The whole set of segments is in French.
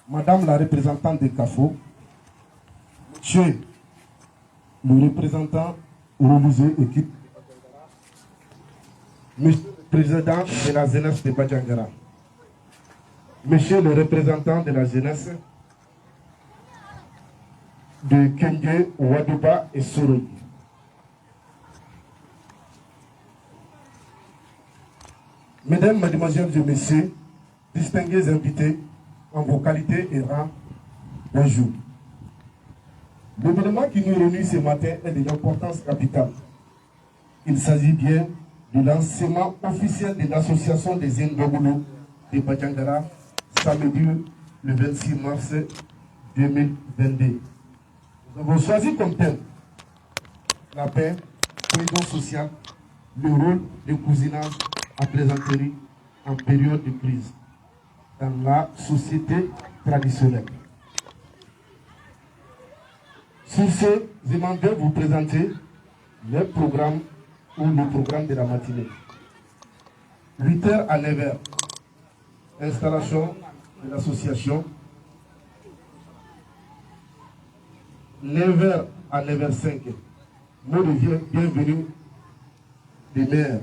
Madame la représentante de CAFO, Monsieur le représentant religieux équipe, Monsieur le président de la jeunesse de Badjangara, Monsieur le représentant de la jeunesse de Kenge, Ouadouba et Soroy, Mesdames, Mademoiselles et Messieurs, distingués invités en vos qualités et rangs, bonjour. L'événement qui nous réunit ce matin est d'une importance capitale. Il s'agit bien du lancement officiel de l'association des Ndogolo de Badjangara, samedi le 26 mars 2022. Nous avons choisi comme thème la paix, cohésion sociale, le rôle du cousinage à plaisanterie en période de crise dans la société traditionnelle. Sur ce, je m'en vais vous présenter le programme ou le programme de la matinée. 8h à 9h, installation de l'association. 9h à 9h05, mot de bienvenue des maires.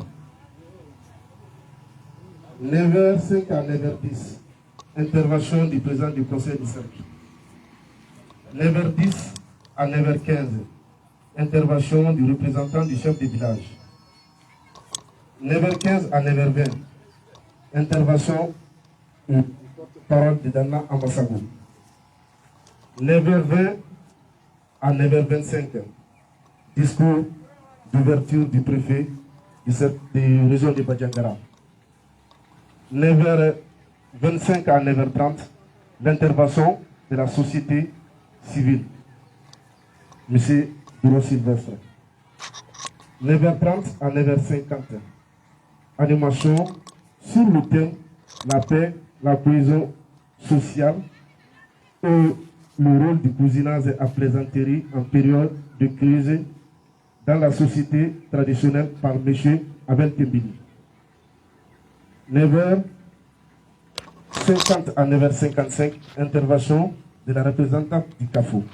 9h05 à 9h10, intervention du président du conseil du cercle. 9h10 à 9h15, intervention du représentant du chef de village. 9h15 à 9h20, intervention du parole de Dana Ambassago. 9h20 à 9h25, discours d'ouverture du préfet de région de Badjangara. 9h25 à 9h30, l'intervention de la société civile, M. Biro Sylvestre. 9h30 à 9h50, animation sur le thème la paix, la cohésion sociale et le rôle du cousinage à plaisanterie en période de crise dans la société traditionnelle par M. Abel Kembini. 9h50 à 9h55, intervention de la représentante du CAFO.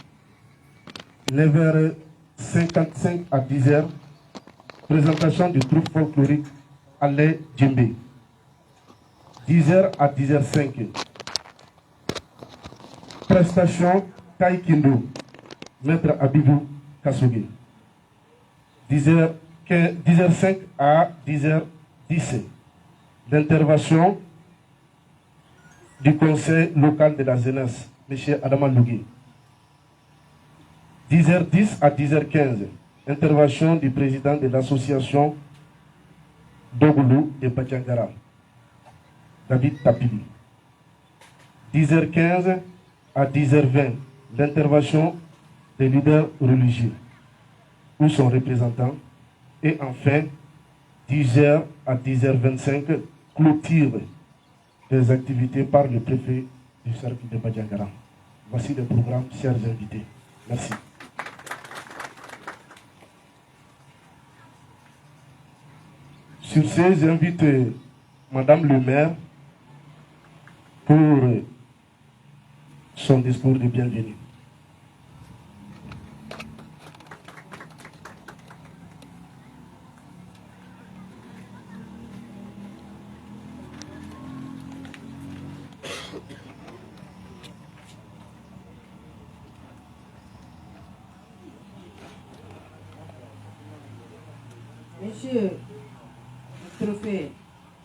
9h55 à 10h, présentation du troupe folklorique Allé Djembe. 10h à 10h05, prestation Taïkindo, Maître Abibou Kassougé. 10h05 à 10h10, l'intervention du conseil local de la jeunesse, M. Adama Lougui. 10h10 à 10h15, intervention du président de l'association Dogoulou de Badjangara, David Tapili. 10h15 à 10h20, l'intervention des leaders religieux ou son représentant. Et enfin, 10h à 10h25, clôture des activités par le préfet du cercle de Badjangara. Voici le programme, chers invités. Merci. Sur ce, j'invite Madame le maire pour son discours de bienvenue. Monsieur le préfet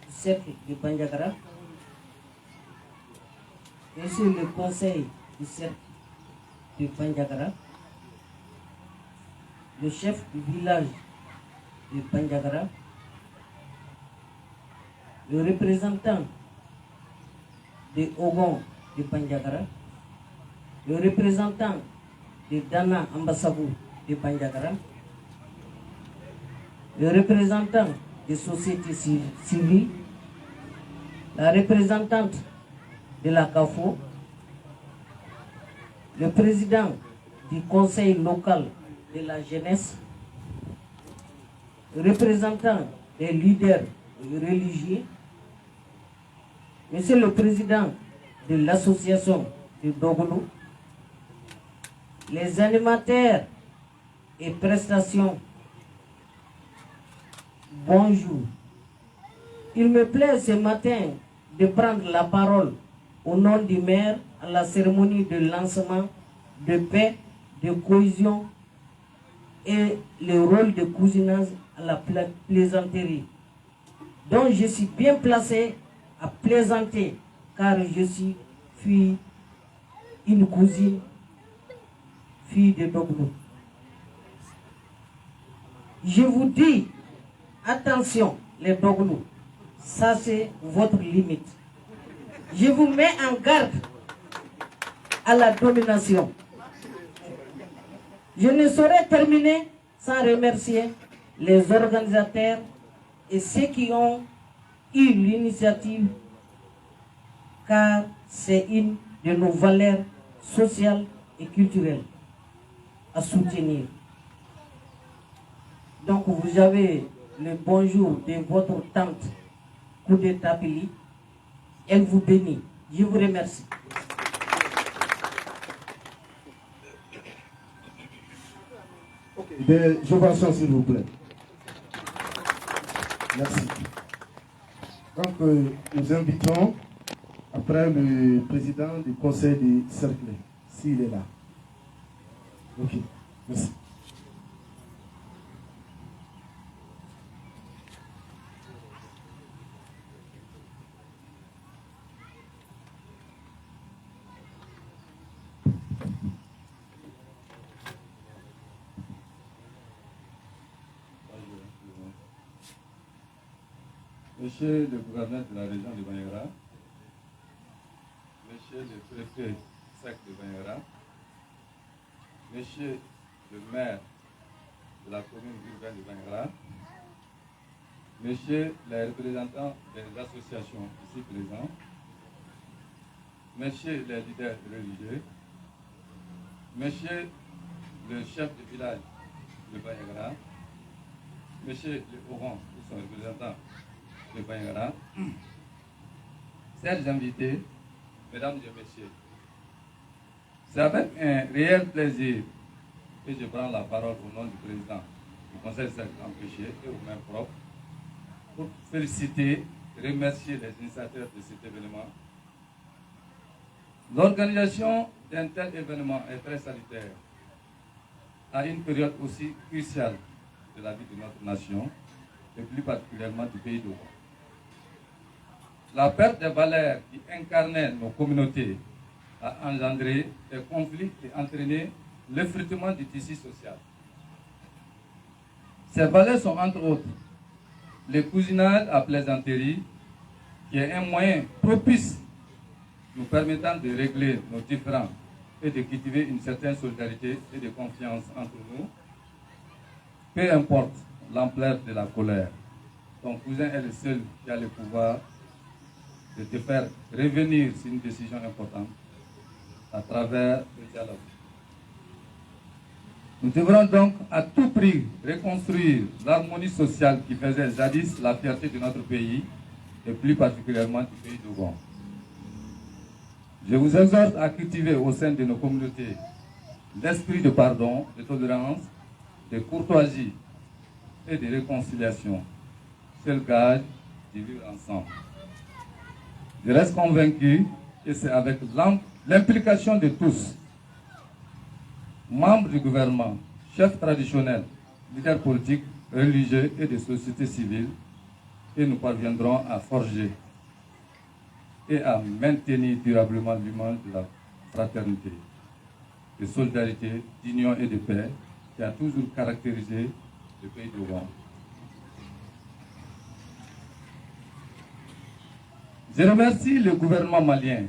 du cercle de Badjangara, Monsieur le conseil du cercle de Badjangara, le chef du village de Badjangara, le représentant de Ogon de Badjangara, le représentant de Dana Ambassago de Badjangara, le représentant des sociétés civiles, la représentante de la CAFO, le président du conseil local de la jeunesse, le représentant des leaders religieux, monsieur le président de l'association de Dogoulou, les animateurs et prestations, bonjour. Il me plaît ce matin de prendre la parole au nom du maire à la cérémonie de lancement de paix, de cohésion et le rôle de cousinage à la plaisanterie, dont je suis bien placé à plaisanter car je suis une cousine, fille de Dogoulou. Je vous dis, attention les Dogoulou, ça c'est votre limite. Je vous mets en garde à la domination. Je ne saurais terminer sans remercier les organisateurs et ceux qui ont eu l'initiative, car c'est une de nos valeurs sociales et culturelles à soutenir. Donc vous avez le bonjour de votre tante Koudé Tapili. Elle vous bénit. Je vous remercie. Des ovations, s'il vous plaît. Merci. Donc, nous invitons, après le président du conseil du cercle, s'il est là. Ok, merci. Monsieur le gouverneur de la région de Banyagra, Monsieur le préfet sec de Banyagra, Monsieur le maire de la commune urbaine de Banyagra, Monsieur les représentants des associations ici présents, Monsieur les leaders religieux, Monsieur le chef de village de Banyagra, Monsieur le Oran, qui sont représentants de Banyagra, chers invités, mesdames et messieurs, c'est avec un réel plaisir que je prends la parole au nom du président du Conseil cercle empêché et au même propre pour féliciter et remercier les initiateurs de cet événement. L'organisation d'un tel événement est très salutaire à une période aussi cruciale de la vie de notre nation et plus particulièrement du pays d'Oran. La perte des valeurs qui incarnaient nos communautés a engendré des conflits et entraîné l'effritement du tissu social. Ces valeurs sont entre autres le cousinage à plaisanterie, qui est un moyen propice nous permettant de régler nos différends et de cultiver une certaine solidarité et de confiance entre nous, peu importe l'ampleur de la colère. Ton cousin est le seul qui a le pouvoir de te faire revenir sur une décision importante à travers le dialogue. Nous devrons donc à tout prix reconstruire l'harmonie sociale qui faisait jadis la fierté de notre pays et plus particulièrement du pays d'Oran. Je vous exhorte à cultiver au sein de nos communautés l'esprit de pardon, de tolérance, de courtoisie et de réconciliation, seul gage de vivre ensemble. Je reste convaincu que c'est avec l'implication de tous, membres du gouvernement, chefs traditionnels, leaders politiques, religieux et de société civile, que nous parviendrons à forger et à maintenir durablement l'image de la fraternité, de solidarité, d'union et de paix qui a toujours caractérisé le pays d'Oran. Je remercie le gouvernement malien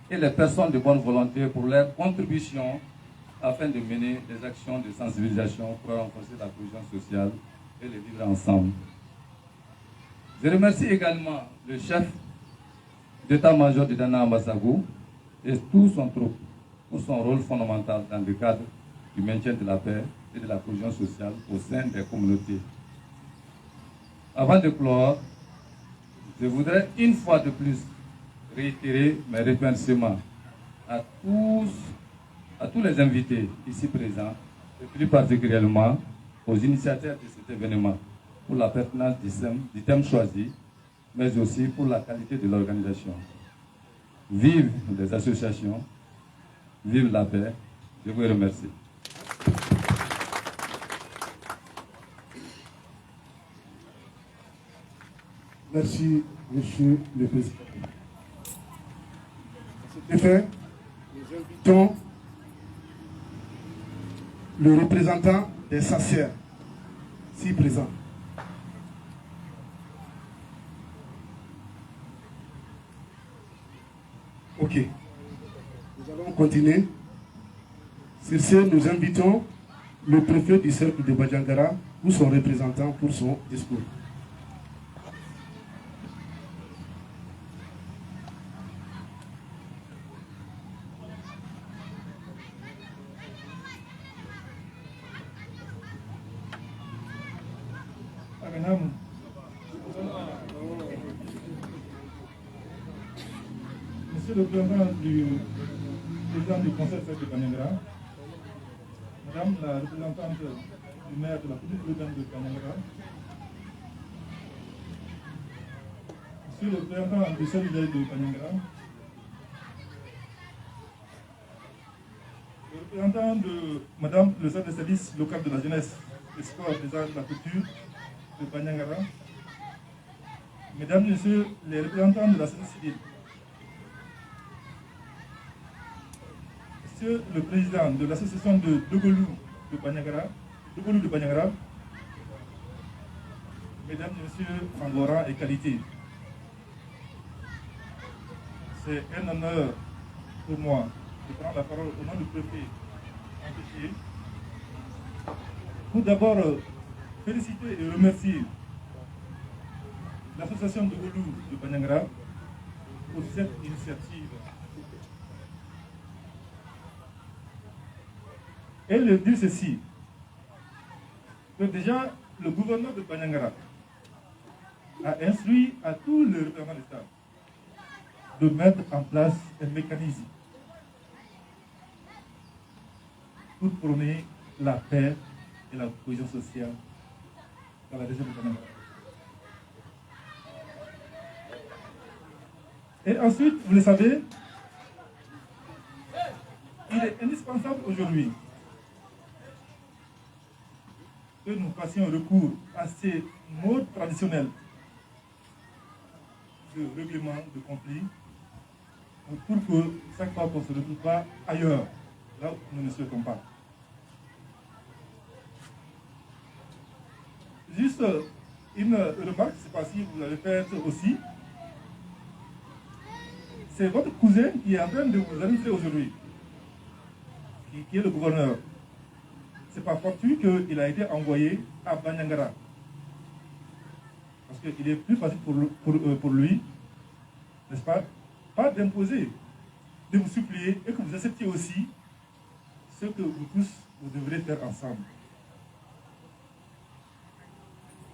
et les personnes de bonne volonté pour leur contribution afin de mener des actions de sensibilisation pour renforcer la cohésion sociale et le vivre ensemble. Je remercie également le chef d'état-major de Dana Ambasagou et tout son troupe pour son rôle fondamental dans le cadre du maintien de la paix et de la cohésion sociale au sein des communautés. Avant de clore, je voudrais une fois de plus réitérer mes remerciements à tous les invités ici présents, et plus particulièrement aux initiateurs de cet événement, pour la pertinence du thème choisi, mais aussi pour la qualité de l'organisation. Vive les associations, vive la paix. Je vous remercie. Merci, Monsieur le Président. À cet effet, nous invitons le représentant des SACER, si présent. Ok. Nous allons continuer. Sur ce, nous invitons le préfet du cercle de Badiangara ou son représentant pour son discours. Monsieur le président du conseil de Kanyangara, Madame la représentante du maire de la petite urbaine de Kanyangara, Monsieur le président du service de Kanyangara, le représentant de Madame le chef de service local de la jeunesse, des sports, des arts, de la culture de Kanyangara, Mesdames et Messieurs les représentants de la société civile, Monsieur le président de l'association de Dogolou de Banyangara, Mesdames et Messieurs en et qualité, c'est un honneur pour moi de prendre la parole au nom du préfet Antetier pour d'abord féliciter et remercier l'association de Dogolou de Banyangara pour cette initiative. Et le dire ceci, que déjà le gouverneur de Banyangara a instruit à tous les représentants d'État de mettre en place un mécanisme pour prôner la paix et la cohésion sociale dans la région de Banyangara. Et ensuite, vous le savez, il est indispensable aujourd'hui que nous fassions recours à ces modes traditionnels de règlement de conflit pour que chaque fois qu'on ne se retrouve pas ailleurs, là où nous ne souhaitons pas. Juste une remarque, je ne sais pas si vous l'avez fait aussi. C'est votre cousin qui est en train de vous annoncer aujourd'hui, qui est le gouverneur. Ce n'est pas fortuit qu'il a été envoyé à Banyangara. Parce qu'il est plus facile pour lui, n'est-ce pas d'imposer, de vous supplier et que vous acceptiez aussi ce que vous tous, vous devrez faire ensemble.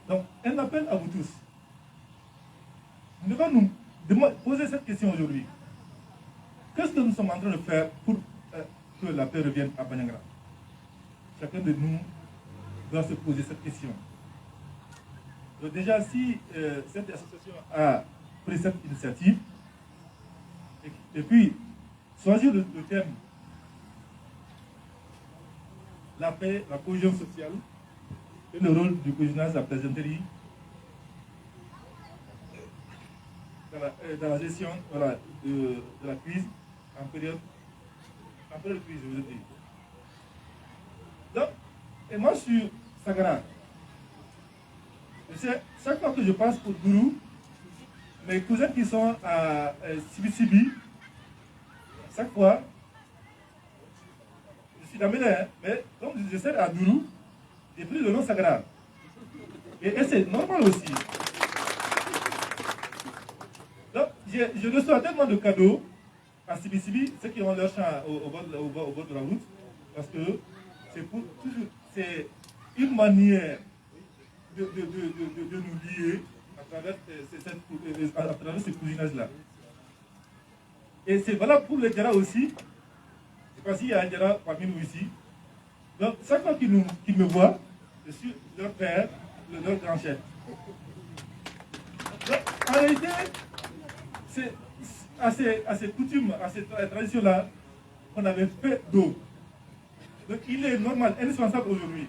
Donc, un appel à vous tous. Nous devons nous poser cette question aujourd'hui. Qu'est-ce que nous sommes en train de faire pour que la paix revienne à Banyangara? Chacun de nous doit se poser cette question. Donc déjà, si cette association a pris cette initiative, et puis choisir le thème la paix, la cohésion sociale, et le rôle du cohésionnage, la plaisanterie, dans la gestion de la crise, en période de crise, je vous ai dit. Donc, et moi je suis Sagara. Chaque fois que je passe au Dourou, mes cousins qui sont à Sibi, chaque fois, je suis dans mais comme je suis à Dourou, j'ai pris le nom Sagara. Et c'est normal aussi. Donc, je reçois tellement de cadeaux à Sibi, ceux qui ont leur champ au bord de la route, parce que c'est une manière de nous lier à travers ce cousinage-là. Et c'est valable pour les Djara aussi. Je ne sais pas s'il y a un Djara parmi nous ici. Donc, chaque fois qu'ils me voient, je suis leur père, leur grand chef. Donc, en réalité, c'est à ces coutumes, à cette tradition-là, qu'on avait fait d'eau. Donc, il est normal, indispensable aujourd'hui,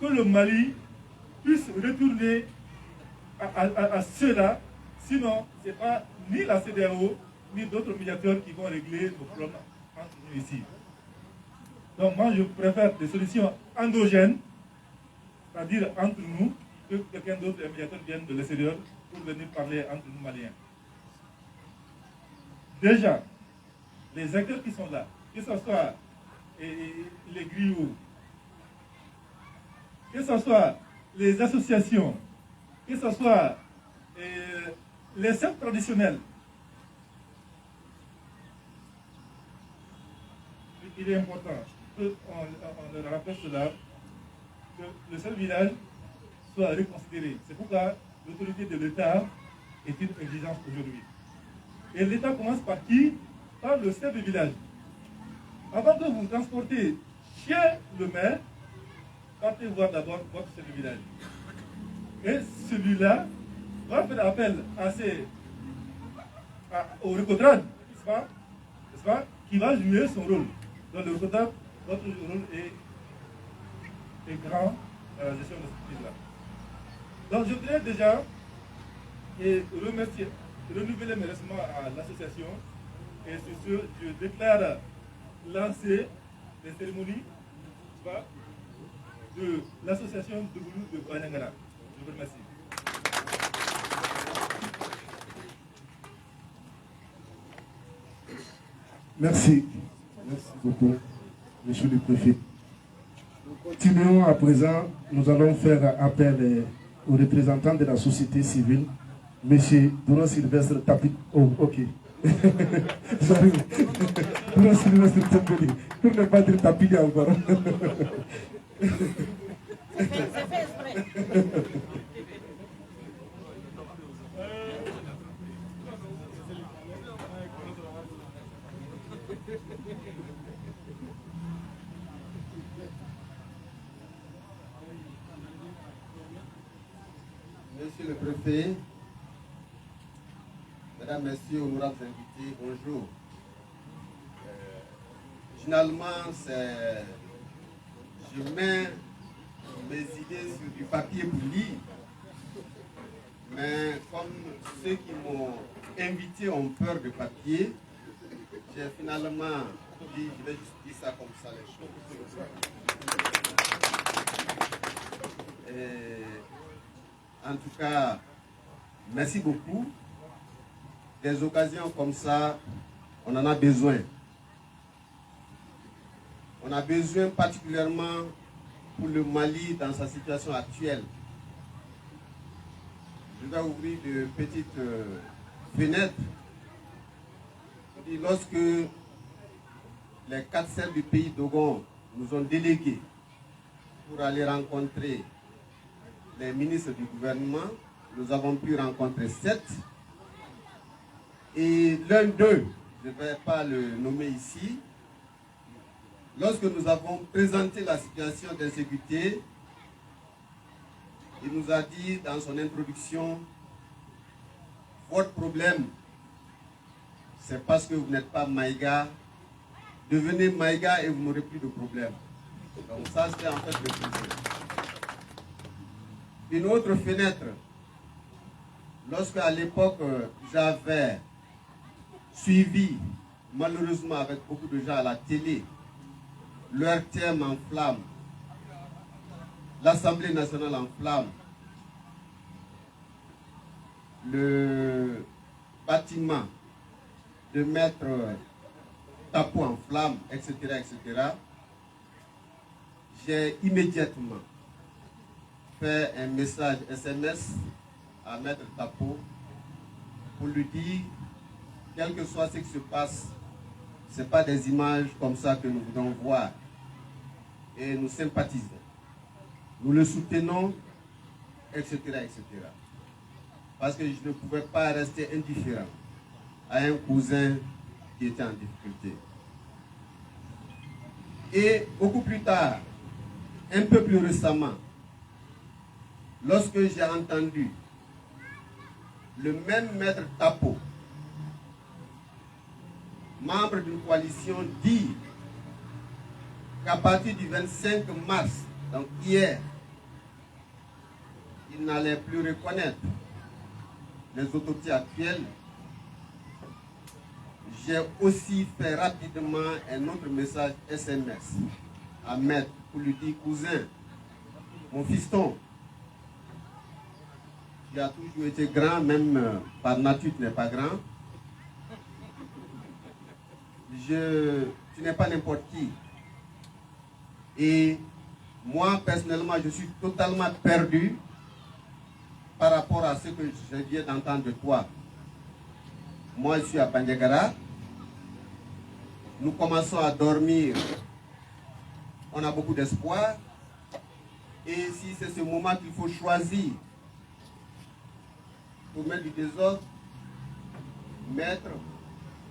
que le Mali puisse retourner à cela. Sinon, ce n'est pas ni la CEDEAO, ni d'autres médiateurs qui vont régler nos problèmes entre nous ici. Donc moi, je préfère des solutions endogènes, c'est-à-dire entre nous, que quelqu'un d'autre, un médiateur, vienne de l'extérieur pour venir parler entre nous Maliens. Déjà, les acteurs qui sont là, que ce soit les griots, que ce soit les associations, que ce soit les sectes traditionnels, il est important qu'on leur rappelle cela, que le seul village soit reconsidéré. C'est pourquoi l'autorité de l'État est une exigence aujourd'hui. Et l'État commence par qui? Par le chef de village. Avant de vous transporter chez le maire, partez voir d'abord votre chef de village. Et celui-là va faire appel au recodrage, n'est-ce pas, qui va jouer son rôle. Dans le recodrage, votre rôle est grand dans la gestion de cette crise-là. Donc je voudrais déjà remercier, renouveler mes remerciements à l'association, et sur ce, je déclare lancer les cérémonies de l'association de Boulou de Banyangara. Je vous remercie. Merci. Merci beaucoup, monsieur le préfet. Nous continuons à présent. Nous allons faire appel aux représentants de la société civile. Monsieur Bruno Sylvestre Tapit. Oh, ok. J'arrive. Bruno Sylvestre Tapit. Pour ne pas dire Tapit encore. C'est fait exprès. Monsieur le préfet, mesdames, messieurs, honorables invités, bonjour. Finalement, je mets mes idées sur du papier pour lire, mais comme ceux qui m'ont invité ont peur de papier, j'ai finalement dit, je vais juste dire ça comme ça les choses. En tout cas, merci beaucoup. Des occasions comme ça, on en a besoin. On a besoin particulièrement pour le Mali dans sa situation actuelle. Je vais ouvrir de petites fenêtres. Lorsque les 4 chefs du pays Dogon nous ont délégués pour aller rencontrer les ministres du gouvernement, nous avons pu rencontrer 7. Et l'un d'eux, je ne vais pas le nommer ici, lorsque nous avons présenté la situation d'insécurité, il nous a dit dans son introduction, votre problème, c'est parce que vous n'êtes pas Maïga, devenez Maïga et vous n'aurez plus de problème. Donc ça, c'était en fait le problème. Une autre fenêtre, lorsque à l'époque j'avais suivi, malheureusement avec beaucoup de gens à la télé, leur thème en flammes, l'Assemblée nationale en flammes, le bâtiment de Maître Tapo en flammes, etc., etc., j'ai immédiatement fait un message SMS à Maître Tapo pour lui dire, quel que soit ce qui se passe, ce n'est pas des images comme ça que nous voulons voir. Et nous sympathisons. Nous le soutenons, etc., etc. Parce que je ne pouvais pas rester indifférent à un cousin qui étaient en difficulté. Et beaucoup plus tard, un peu plus récemment, lorsque j'ai entendu le même maître Tapo, membre d'une coalition, dire qu'à partir du 25 mars, donc hier, il n'allait plus reconnaître les autorités actuelles, j'ai aussi fait rapidement un autre message SMS à Maître pour lui dire: cousin, mon fiston, tu as toujours été grand, même par nature tu n'es pas grand. Tu n'es pas n'importe qui. Et moi, personnellement, je suis totalement perdu par rapport à ce que je viens d'entendre de toi. Moi, je suis à Bandiagara. Nous commençons à dormir. On a beaucoup d'espoir. Et si c'est ce moment qu'il faut choisir pour mettre du désordre, maître,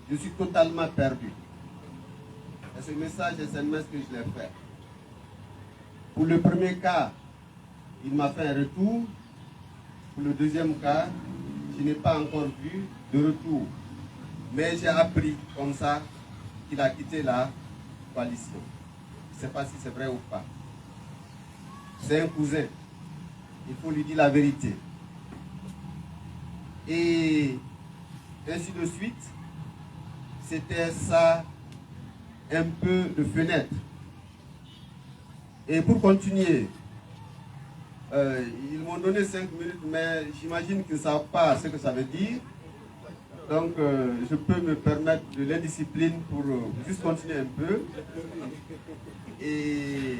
je suis totalement perdu. C'est ce message SMS que je l'ai fait. Pour le premier cas, il m'a fait un retour. Pour le deuxième cas, je n'ai pas encore vu de retour. Mais j'ai appris comme ça qu'il a quitté la coalition. Je ne sais pas si c'est vrai ou pas. C'est un cousin. Il faut lui dire la vérité. Et ainsi de suite. C'était ça, un peu de fenêtre. Et pour continuer, ils m'ont donné 5 minutes, mais j'imagine qu'ils ne savent pas ce que ça veut dire. Donc, je peux me permettre de l'indiscipline pour juste continuer un peu. Et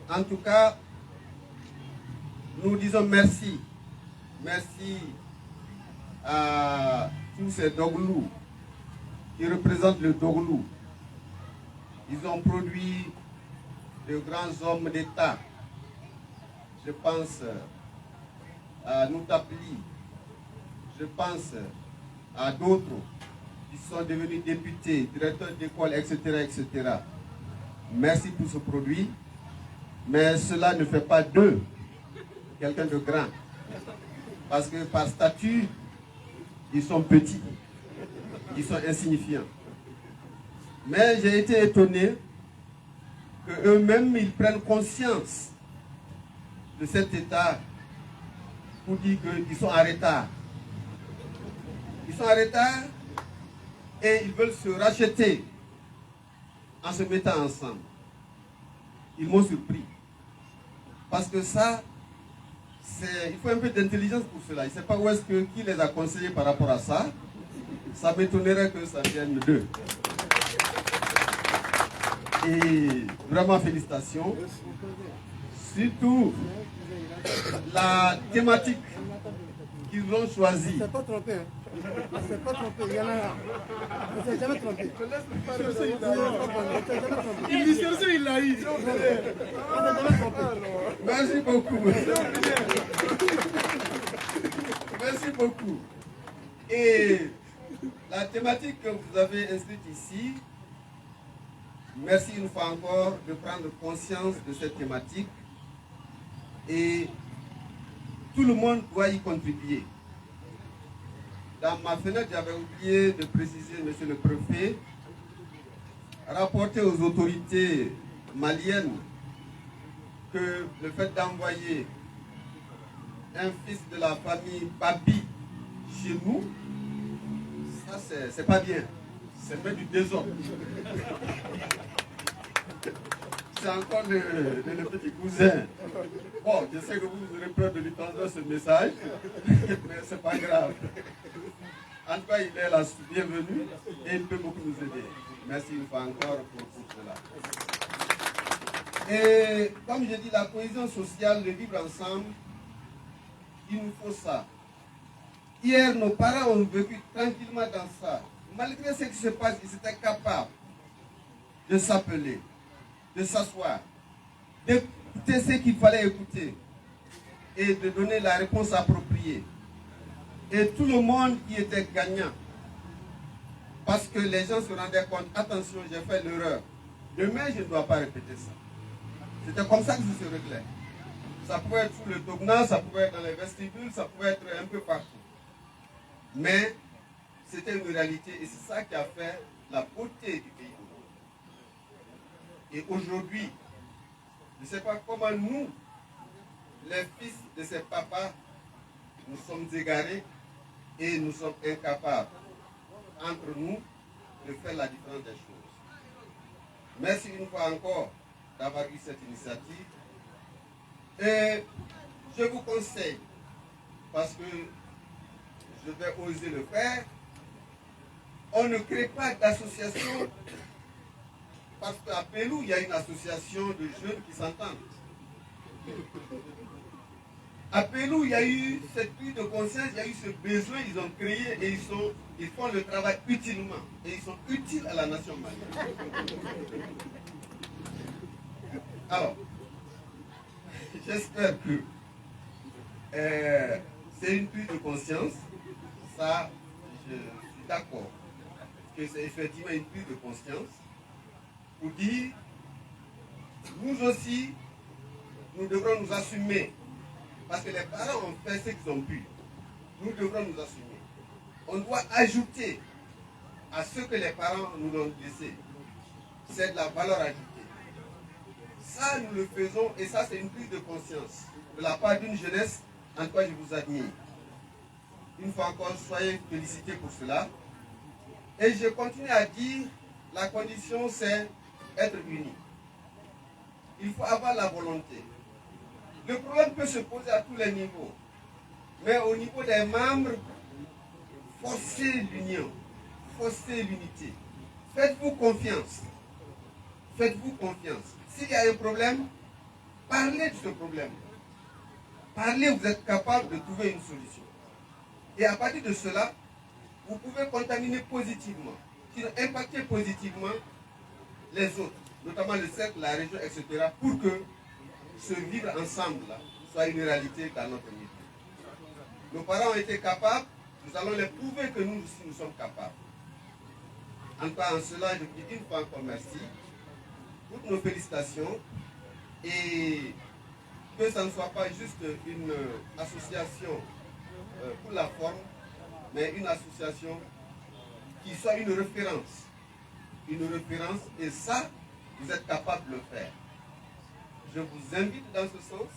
en tout cas, nous disons merci. Merci à tous ces Doglou qui représentent le Doglou. Ils ont produit de grands hommes d'État. Je pense à Noutapli. Je pense à d'autres qui sont devenus députés, directeurs d'école, etc., etc. Merci pour ce produit. Mais cela ne fait pas d'eux quelqu'un de grand. Parce que par statut, ils sont petits. Ils sont insignifiants. Mais j'ai été étonné qu'eux-mêmes, ils prennent conscience de cet état pour dire qu'ils sont en retard. Ils sont en retard et ils veulent se racheter en se mettant ensemble. Ils m'ont surpris. Parce que ça, il faut un peu d'intelligence pour cela. Je ne sais pas qui les a conseillés par rapport à ça. Ça m'étonnerait que ça vienne d'eux. Et vraiment félicitations. Surtout la thématique qu'ils ont choisie. On ne s'est pas trompé. On ne s'est pas trompé. Il y en a un. On ne s'est jamais trompé. Il dit chercher, il l'a eu. On ne s'est jamais trompé. Merci beaucoup. Merci beaucoup. Et la thématique que vous avez inscrite ici, merci une fois encore de prendre conscience de cette thématique. Et tout le monde doit y contribuer. Dans ma fenêtre, j'avais oublié de préciser, monsieur le préfet, rapporter aux autorités maliennes que le fait d'envoyer un fils de la famille Babi chez nous, ça c'est pas bien. C'est mettre du désordre. C'est encore le petit cousin. Bon, je sais que vous aurez peur de lui transmettre ce message, mais c'est pas grave. En tout cas, il est là, bienvenu, et il peut beaucoup nous aider. Merci une fois encore pour cela. Et comme je dis, la cohésion sociale, le vivre ensemble, il nous faut ça. Hier, nos parents ont vécu tranquillement dans ça. Malgré ce qui se passe, ils étaient capables de s'appeler, de s'asseoir, d'écouter ce qu'il fallait écouter et de donner la réponse appropriée. Et tout le monde qui était gagnant. parce que les gens se rendaient compte, attention, j'ai fait l'erreur. Demain, je ne dois pas répéter ça. C'était comme ça que ça se réglait. Ça pouvait être sous le Togna, ça pouvait être dans les vestibules, ça pouvait être un peu partout. Mais c'était une réalité et c'est ça qui a fait la beauté du pays. Et aujourd'hui, je ne sais pas comment nous, les fils de ces papas, nous sommes égarés et nous sommes incapables, entre nous, de faire la différence des choses. Merci une fois encore d'avoir eu cette initiative. Et je vous conseille, parce que je vais oser le faire, on ne crée pas d'association, parce qu'à Pelou, il y a une association de jeunes qui s'entendent. À Pelou, il y a eu cette prise de conscience, il y a eu ce besoin, ils ont créé et ils font le travail utilement. Et ils sont utiles à la nation malienne. Alors, j'espère que c'est une prise de conscience. Ça, je suis d'accord. Que c'est effectivement une prise de conscience pour dire, nous aussi, nous devrons nous assumer. Parce que les parents ont fait ce qu'ils ont pu. Nous devrons nous assumer. On doit ajouter à ce que les parents nous ont laissé. C'est de la valeur ajoutée. Ça, nous le faisons et ça, c'est une prise de conscience de la part d'une jeunesse en quoi je vous admire. Une fois encore, soyez félicités pour cela. Et je continue à dire, la condition, c'est être unis. Il faut avoir la volonté. Le problème peut se poser à tous les niveaux. Mais au niveau des membres, forcez l'union, forcez l'unité. Faites-vous confiance. Faites-vous confiance. S'il y a un problème, parlez de ce problème. Parlez, vous êtes capable de trouver une solution. Et à partir de cela, vous pouvez contaminer positivement, impacter positivement les autres, notamment le cercle, la région, etc., pour que ce vivre ensemble là, soit une réalité dans notre milieu. Nos parents ont été capables, nous allons les prouver que nous aussi nous sommes capables. En tout cas, en cela, je vous dis une fois encore merci. Toutes nos félicitations et que ça ne soit pas juste une association pour la forme, mais une association qui soit une référence. Une référence et ça, vous êtes capable de le faire. Je vous invite dans ce sens.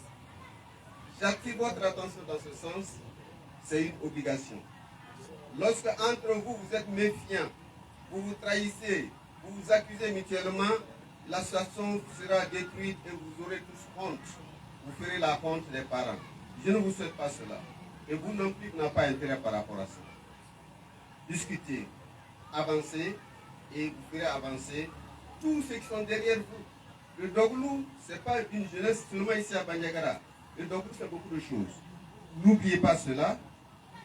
J'attire votre attention dans ce sens. C'est une obligation. Lorsque entre vous, vous êtes méfiants, vous vous trahissez, vous vous accusez mutuellement, l'association sera détruite et vous aurez tous honte. Vous ferez la honte des parents. Je ne vous souhaite pas cela. Et vous non plus, vous n'avez pas intérêt par rapport à ça. Discutez, avancez et vous ferez avancer tous ceux qui sont derrière vous. Le Doglou, ce n'est pas une jeunesse seulement ici à Bandiagara. Le Doglou fait beaucoup de choses. N'oubliez pas cela.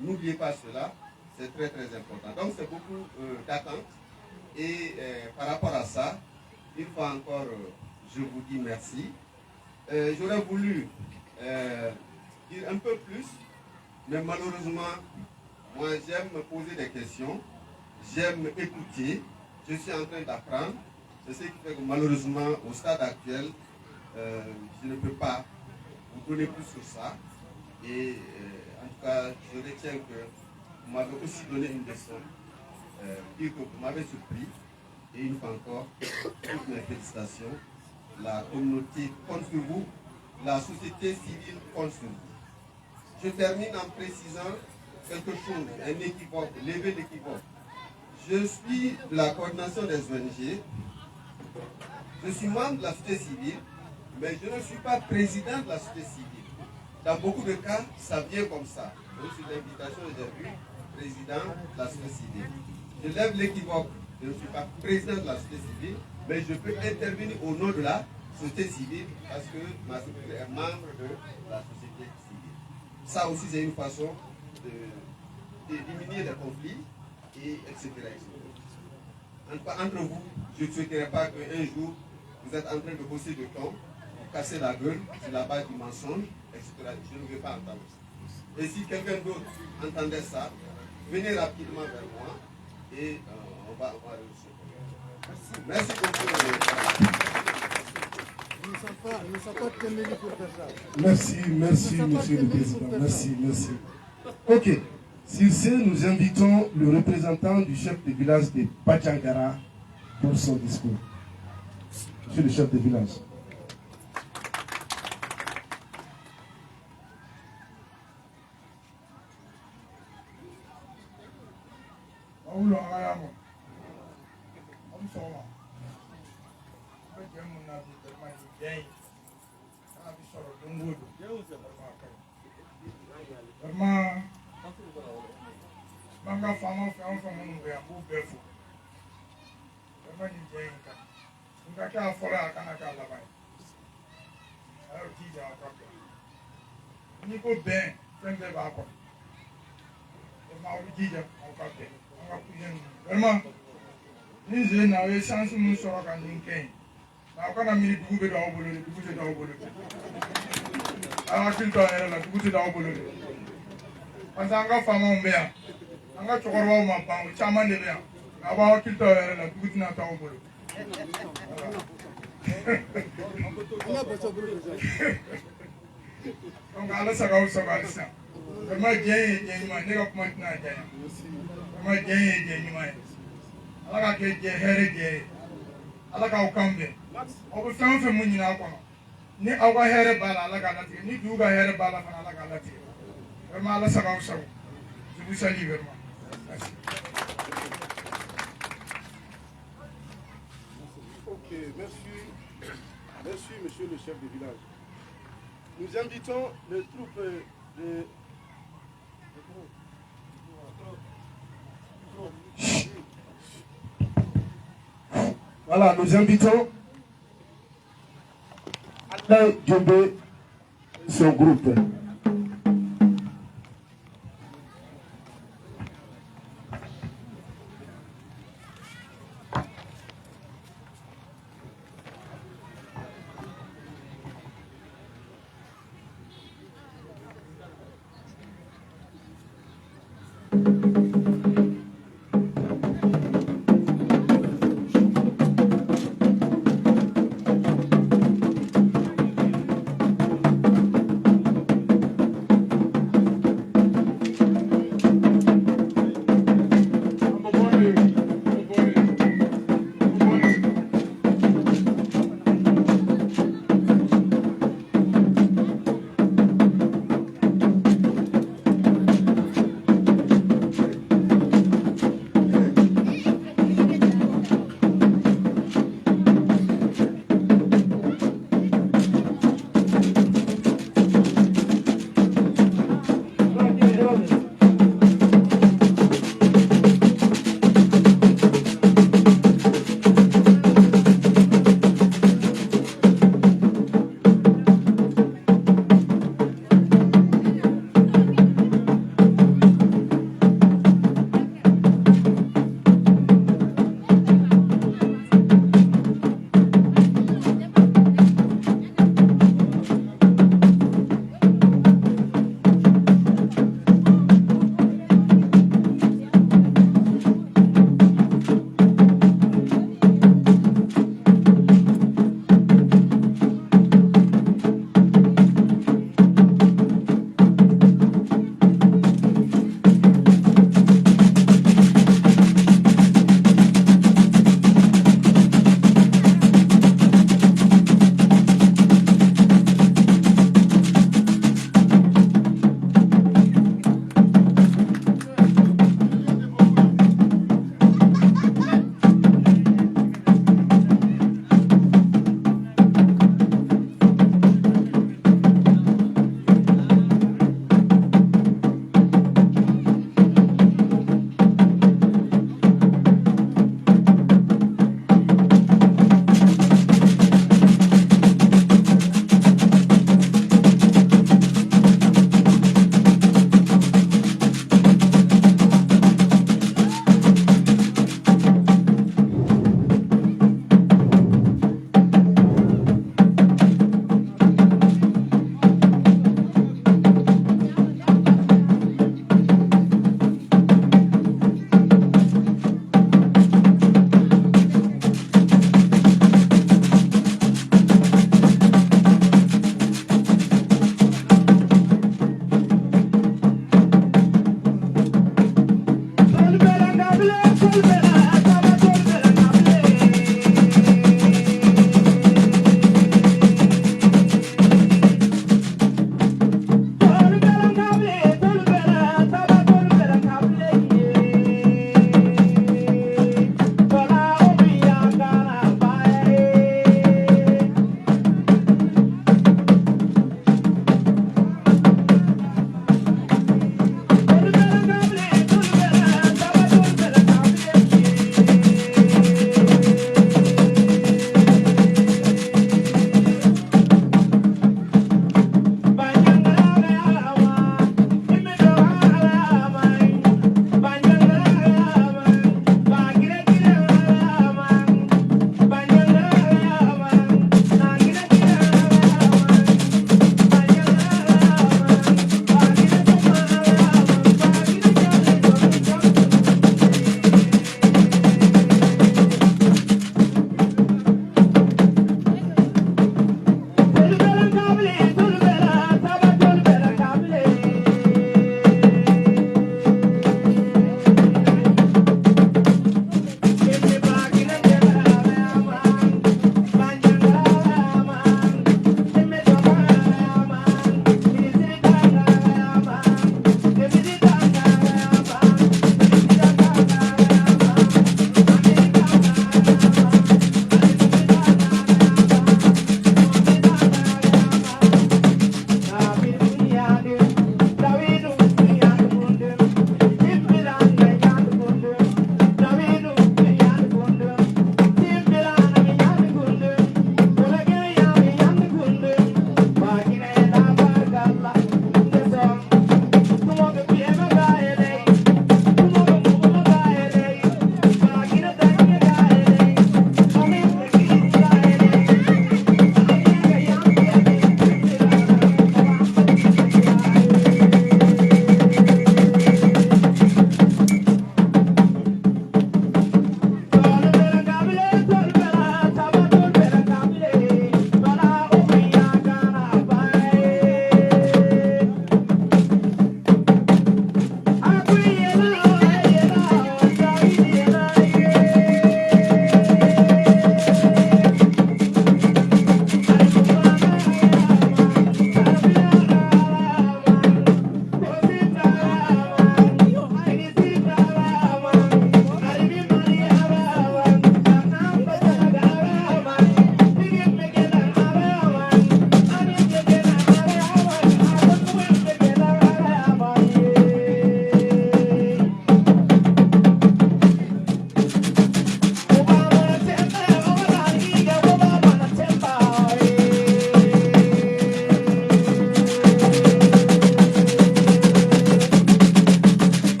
N'oubliez pas cela. C'est très très important. Donc c'est beaucoup d'attentes. Et par rapport à ça, une fois encore, je vous dis merci. J'aurais voulu dire un peu plus, mais malheureusement, moi j'aime me poser des questions. J'aime écouter. Je suis en train d'apprendre. C'est ce qui fait que malheureusement, au stade actuel, je ne peux pas vous donner plus sur ça. Et en tout cas, je retiens que vous m'avez aussi donné une leçon, dire que vous m'avez surpris. Et une fois encore, toutes mes félicitations. La communauté compte sur vous, la société civile compte sur vous. Je termine en précisant quelque chose, un équivoque, lever l'équivoque. Je suis de la coordination des ONG. Je suis membre de la société civile, mais je ne suis pas président de la société civile. Dans beaucoup de cas, ça vient comme ça. Donc, sur l'invitation, j'ai vu président de la société civile. Je lève l'équivoque. Je ne suis pas président de la société civile, mais je peux intervenir au nom de la société civile parce que ma société est membre de la société civile. Ça aussi, c'est une façon d'éliminer les conflits, et etc., etc. En tout cas, entre vous, je ne souhaiterais pas qu'un jour, vous êtes en train de bosser de camp, vous cassez la gueule sur la base du mensonge, etc. Je ne veux pas entendre ça. Et si quelqu'un d'autre entendait ça, venez rapidement vers moi et on va recevoir. Merci beaucoup. Nous ne sommes pas téméraires pour faire ça. Merci, monsieur le président. Merci. Ok. Sur ce, nous invitons le représentant du chef de village de Pachangara pour son discours. Monsieur le chef de village. Manga fama fama mungu ya bubefu. Kama ni jenga. Ngaka fora kana kala bai. Ayo tija akaka. Ni ko ben, sembe ba ko. Ma o tija akaka. Anga kujen. Vraiment. Ni je na we chance mu soro kan ninken. Na ko na mi dugu be dawo bolo, dugu se dawo bolo. Ala kilto era la dugu se dawo bolo. Pasanga fama mbea. Anga chokoro ma bangu chaman de bia. Aba wakil to yere la dugu tina tawo bolo. On a besoin de ça. Donc ala sagaw sagal sa. Kama jey ma ne ko ma tina jey. Kama jey ma. Ala ka ke je here je. Ala ka o kambe. O ko tan fe mun nyina ko no. Ni awa here bala ala ka lati. Ni duga here bala fa ala ka lati. Kama ala sagaw sagal. Je vous salue vraiment. Merci. Ok, merci monsieur le chef de village. Nous invitons les troupes de... Voilà, nous invitons Alain Djobé et son groupe.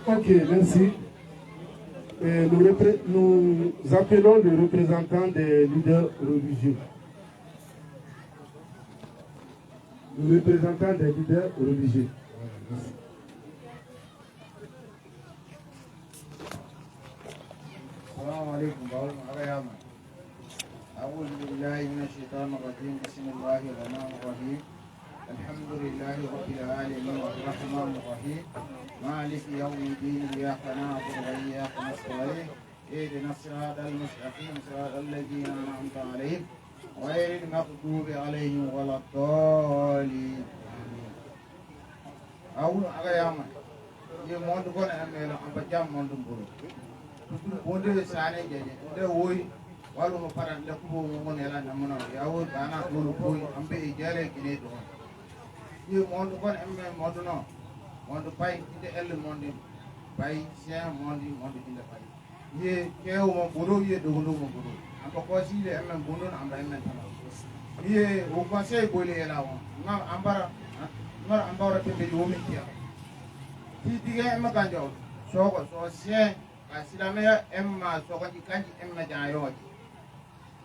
Ok, merci. Et nous appelons le représentant des leaders religieux. Le représentant des leaders religieux. السلام عليكم بقول يا من أعوذ بالله من الشيطان الرجيم بسم الله الرحمن الرحيم الحمد لله رب العالمين الرحمن الرحيم مالك يوم الدين إياك نعبد وإياك نستعين اهدنا الصراط المستقيم صراط الذين أنعمت عليهم غير المغضوب عليهم ولا الضالين أعوذ يا من يموت كون أمير أم بجام موت بورو wonde sane jeje nde woyi walu no paran de ko mo won ela namuno yawo bana dulu koy ambe e jare kine do yi mondo kon emme mondo no mondo pay inde el mondo pay sien mondo inde pay ye kew mo boro ye do mo boro amba ko sile emme bondo amba emme tan ye o conseil bole ela won ma ambara tembe do mi tiya ti diga emme kanjo so sien asilamea emma sokati kanji emma jaayoji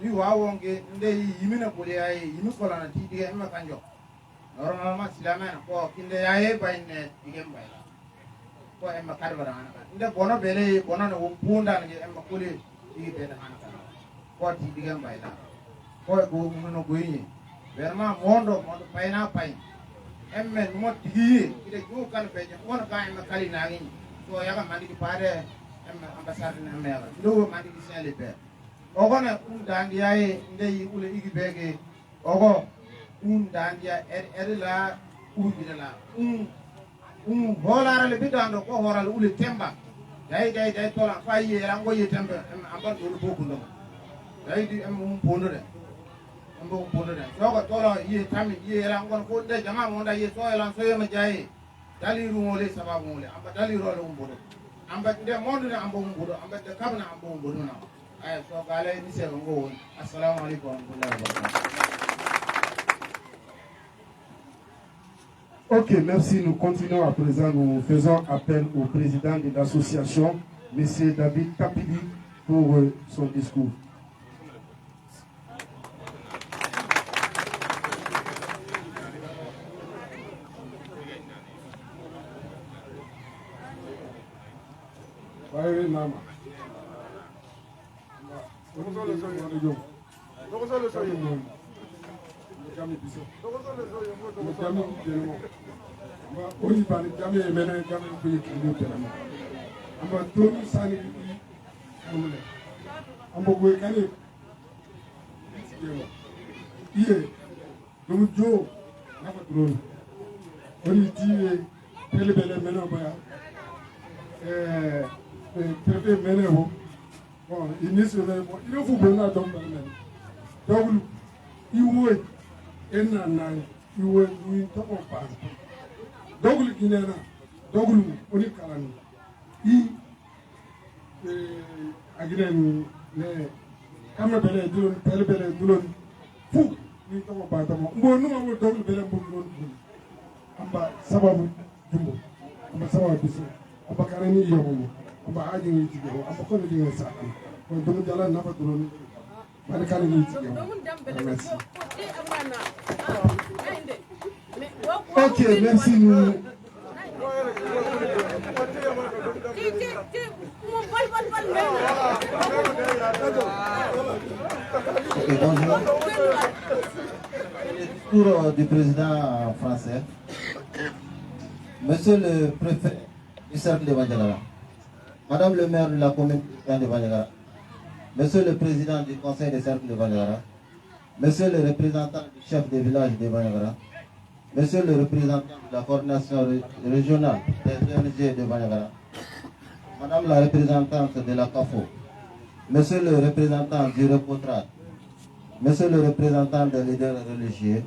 ni wawonge nde yimina kule ay yimi kolana tidige emma kanjo normalement silamea ko kinde yaye bayne dige mbayla ko emma karbara hanaka nde bono bele bono no punda nge emma kule dige bele hanaka ko tidige mbayla ko go no goyni vraiment mondo payna pay emme mo tigi ide ju kan beje won ka emma kali nagi so yaga mandi pare ambassade na mera lo mandi di Saint Libert ogo na dandia e ndey ule igi bege ogo dandia la bidala holara le bidando ko horal ule temba dai tola fa yi rango yi temba amban do boku ndo dai di pondo de sogo tola yi tami yi rango ko de jama mo nda yi so elan so yema jayi daliru mo le sababu mo le amba daliru le umbodo amba de monde na ambo mbudo amba de kabna ambo mbudo na ay so gale ni se ngo won assalamu alaykum wa rahmatullahi wa barakatuh. Ok, merci. Nous continuons à présent. Nous faisons appel au président de l'association, M. David Tapidi, pour son discours. Mama. Oni bani jami mena jami kuyi kilo terama. Amba tonu sani amule. Amba kuyi kani. Iye domu jo nafa drone. Oni tiye pelebele mena baya. Préfet Ménéo, bon, il n'est sur le il faut bien la tombe. Donc, il veut un an, il veut une tombe pas. Donc, il y a donc, on est calme. Il agréable, mais comme le bel doulon, fou, il tombe pas. Bon, nous avons donc le bel boulot. Amba, ça va vous, Jumbo. Amba, ça va vous. Amba, carrément, il y a un moment. Amba haji ngi ci go amba ko ni ngi sa ko dum jala na fa dron bal kala ngi ci go ok merci nous bonjour. Le discours du président français. Monsieur le préfet du cercle de Bandiagara, Madame le maire de la commune de Bandiagara, Monsieur le président du conseil des cercles de Bandiagara, Monsieur le représentant du chef de village de Bandiagara, Monsieur le représentant de la coordination régionale des ONG de Bandiagara, Madame la représentante de la CAFO, Monsieur le représentant du Repotrat, Monsieur le représentant des leaders religieux,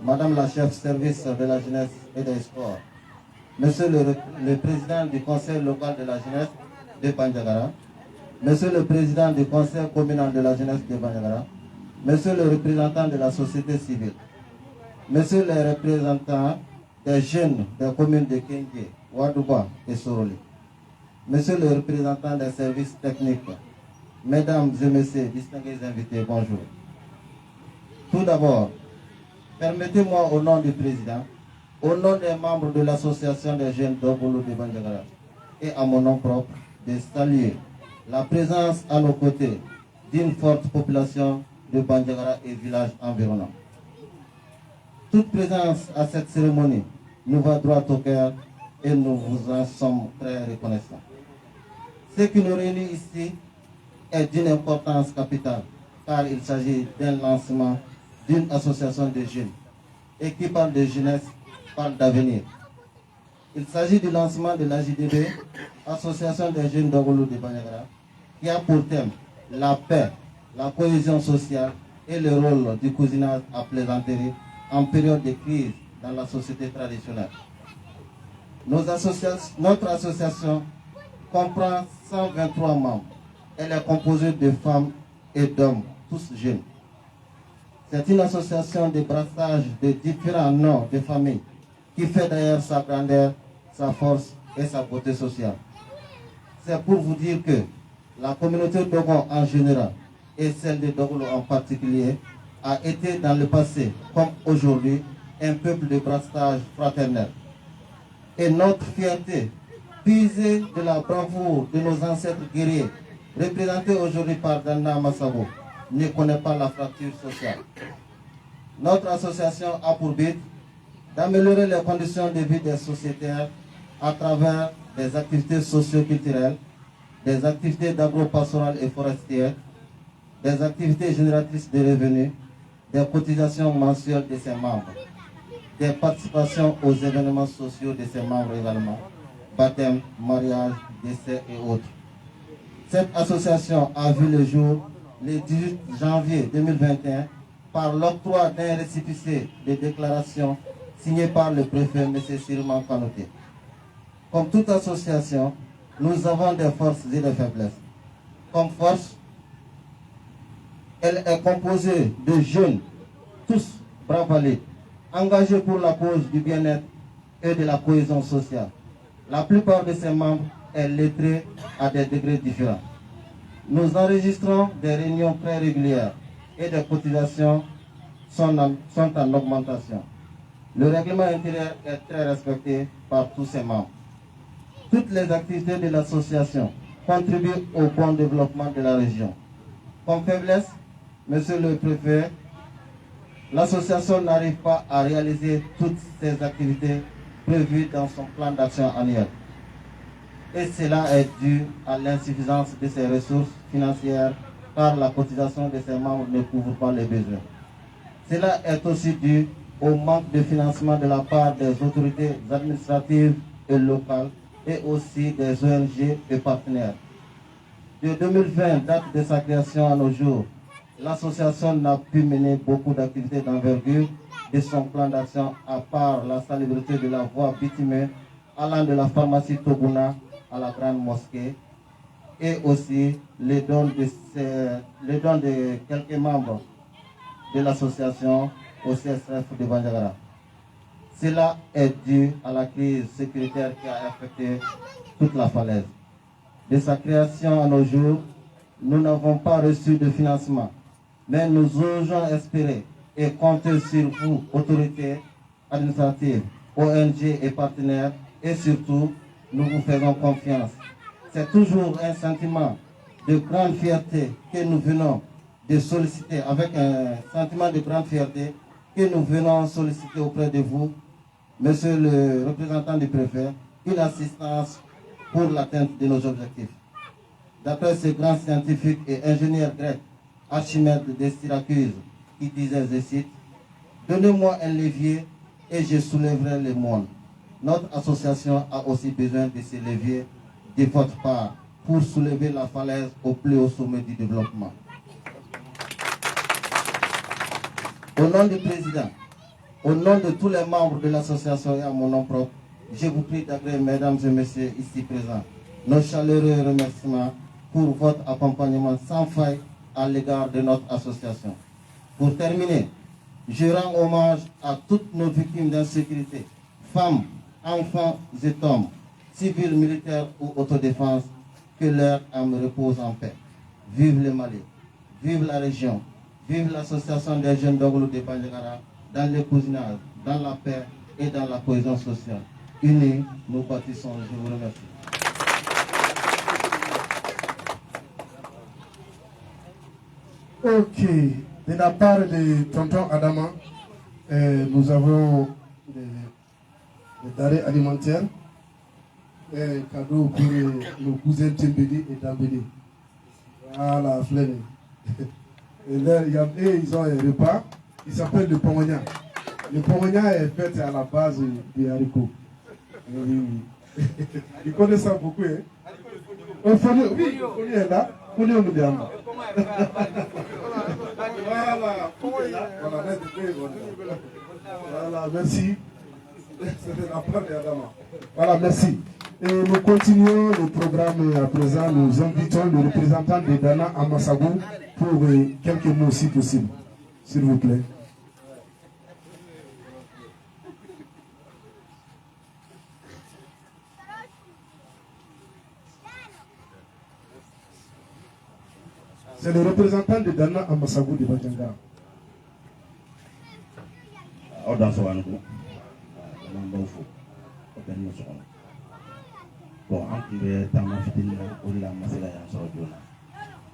Madame la chef service de la jeunesse et des sports, Monsieur le président du conseil local de la jeunesse de Bandiagara, Monsieur le président du conseil communal de la jeunesse de Bandiagara, Monsieur le représentant de la société civile, Messieurs les représentants des jeunes des communes de Kengue, Wadouba et Soroli, Messieurs les représentants des services techniques, Mesdames et Messieurs, distingués invités, bonjour. Tout d'abord, permettez-moi au nom du Président, au nom des membres de l'association des jeunes d'Obolo de Bandiagara et à mon nom propre, de saluer la présence à nos côtés d'une forte population de Bandiagara et villages environnants. Toute présence à cette cérémonie nous va droit au cœur et nous vous en sommes très reconnaissants. Ce qui nous réunit ici est d'une importance capitale car il s'agit d'un lancement d'une association de jeunes et qui parle de jeunesse, parle d'avenir. Il s'agit du lancement de l'AJDB, Association des jeunes d'Ogolo de Bandiagara, qui a pour thème la paix, la cohésion sociale et le rôle du cousinage à plaisanterie en période de crise dans la société traditionnelle. Notre association comprend 123 membres. Elle est composée de femmes et d'hommes, tous jeunes. C'est une association de brassage de différents noms de familles qui fait d'ailleurs sa grandeur, sa force et sa beauté sociale. C'est pour vous dire que la communauté Dogon en général et celle de Dogolo en particulier a été dans le passé comme aujourd'hui un peuple de brassage fraternel. Et notre fierté, puisée de la bravoure de nos ancêtres guerriers, représentés aujourd'hui par Dana Massabo, ne connaît pas la fracture sociale. Notre association a pour but d'améliorer les conditions de vie des sociétaires à travers des activités socio-culturelles, des activités d'agro-pastoral et forestières, des activités génératrices de revenus, des cotisations mensuelles de ses membres, des participations aux événements sociaux de ses membres également, baptême, mariage, décès et autres. Cette association a vu le jour le 18 janvier 2021 par l'octroi d'un récépissé de déclaration signé par le préfet M. Sirman Kanoté. Comme toute association, nous avons des forces et des faiblesses. Comme force, elle est composée de jeunes, tous bravalés, engagés pour la cause du bien-être et de la cohésion sociale. La plupart de ses membres est lettrée à des degrés différents. Nous enregistrons des réunions très régulières et des cotisations sont en augmentation. Le règlement intérieur est très respecté par tous ses membres. Toutes les activités de l'association contribuent au bon développement de la région. Comme faiblesse, Monsieur le Préfet, l'association n'arrive pas à réaliser toutes ses activités prévues dans son plan d'action annuel. Et cela est dû à l'insuffisance de ses ressources financières car la cotisation de ses membres ne couvre pas les besoins. Cela est aussi dû au manque de financement de la part des autorités administratives et locales et aussi des ONG et partenaires. De 2020, date de sa création à nos jours, l'association n'a pu mener beaucoup d'activités d'envergure de son plan d'action à part la salubrité de la voie bitumée allant de la pharmacie Tobuna à la grande mosquée et aussi les dons de quelques membres de l'association au CSF de Bandiagara. Cela est dû à la crise sécuritaire qui a affecté toute la falaise. De sa création à nos jours, nous n'avons pas reçu de financement, mais nous osons espérer et compter sur vous, autorités administratives, ONG et partenaires, et surtout, nous vous faisons confiance. C'est toujours un sentiment de grande fierté que nous venons de solliciter, avec un sentiment de grande fierté que nous venons solliciter auprès de vous, Monsieur le représentant du préfet, une assistance pour l'atteinte de nos objectifs. D'après ce grand scientifique et ingénieur grec, Archimède de Syracuse, qui disait, je cite, « Donnez-moi un levier et je soulèverai le monde. » Notre association a aussi besoin de ces leviers de votre part pour soulever la falaise au plus haut sommet du développement. Au nom du président, au nom de tous les membres de l'association et à mon nom propre, je vous prie d'agréer, mesdames et messieurs ici présents, nos chaleureux remerciements pour votre accompagnement sans faille à l'égard de notre association. Pour terminer, Je rends hommage à toutes nos victimes d'insécurité, femmes, enfants et hommes, civils, militaires ou autodéfense, que leur âme repose en paix. Vive le Mali, vive la région, vive l'association des jeunes Dogolo de Bandiagara, dans le cousinage, dans la paix et dans la cohésion sociale. Unis, nous bâtissons. Je vous remercie. Ok, de la part de tonton Adama, nous avons des denrées alimentaires, un cadeau pour nos cousins Timbedi et Dambedi. Voilà, flène. Et là, ils ont un repas, il s'appelle le pomogna. Le pomogna est fait à la base des haricots. Oui. Ils connaissent ça beaucoup, hein? Oui, Foni est là. Foni on nous dit. Voilà, merci. C'était la part d'Adama. Voilà, merci. Et nous continuons le programme à présent. Nous invitons le représentant de Dana Amassagou pour quelques mots si possible. S'il vous plaît. C'est le représentant de Dana Amassagou de Bandiagara. Bon, an tun bɛ taama fitinin na o de la ma se ka yan sɔrɔ joona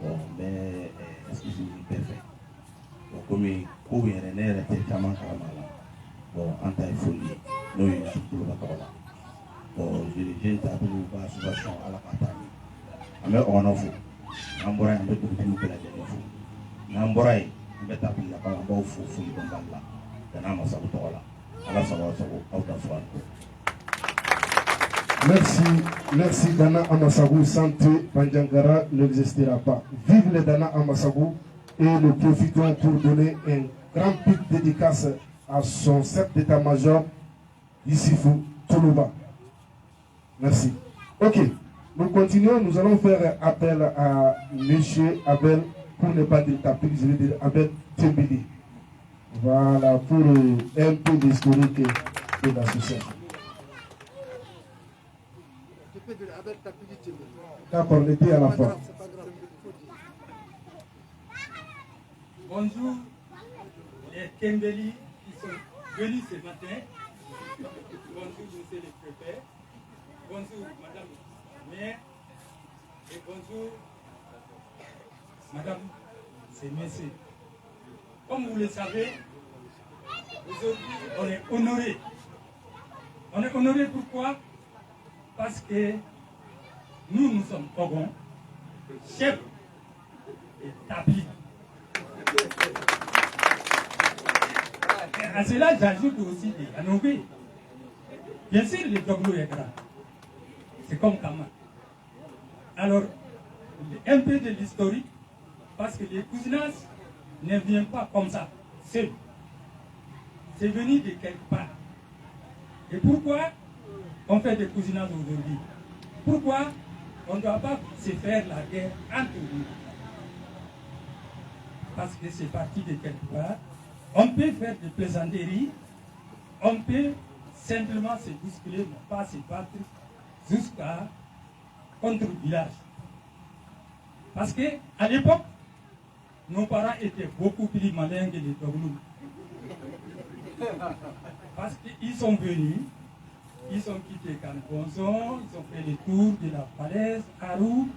bon n bɛ excuse ɲini bɛɛ fɛ bon komi ko yɛrɛ ne yɛrɛ tɛ caman kalama la bon an ta ye foli ye n'o ye Yusuf ka tɔgɔ la bon jeune taabolo ka association ala k'a taa ɲɛ an bɛ ɔgɔnɔ fo n'an bɔra yen an bɛ dugutigiw bɛɛ lajɛlen fo n'an bɔra yen an bɛ taabolo la an b'aw fo foli dɔnbali la Dana Amassagou tɔgɔ la ala sago sago aw da fo an. Merci Dana Amassagou. Santé, Bandiagara n'existera pas. Vive les Dana Amassagou et nous profitons pour donner un grand pic dédicace à son chef d'état-major, Issifou Toulouba. Merci. Ok, nous continuons. Nous allons faire appel à M. Abel, pour ne pas dire tapis, je vais dire Abel Timbedi. Voilà, pour un peu d'historique de l'association. D'accord, on était à la fin. Bonjour les Kembeli qui sont venus ce matin. Bonjour monsieur le préfet. Bonjour madame la maire. Et bonjour madame et messieurs. Comme vous le savez, aujourd'hui on est honoré. On est honoré pourquoi? Parce que nous sommes Togon, chefs établis. À cela, j'ajoute aussi des Anoubé. Bien sûr, le Doglo est grand. C'est comme Kama. Alors, un peu de l'historique, parce que les cousinage ne vient pas comme ça, seul. C'est venu de quelque part. Et pourquoi on fait des cousinages aujourd'hui? Pourquoi on ne doit pas se faire la guerre entre nous? Parce que c'est parti de quelque part. On peut faire des plaisanteries, on peut simplement se bousculer, mais pas se battre jusqu'à contre le village. Parce qu'à l'époque, nos parents étaient beaucoup plus malins que les Toglous. Parce qu'ils sont venus, ils ont quitté Kanponson, ils ont fait le tour de la falaise, Arou,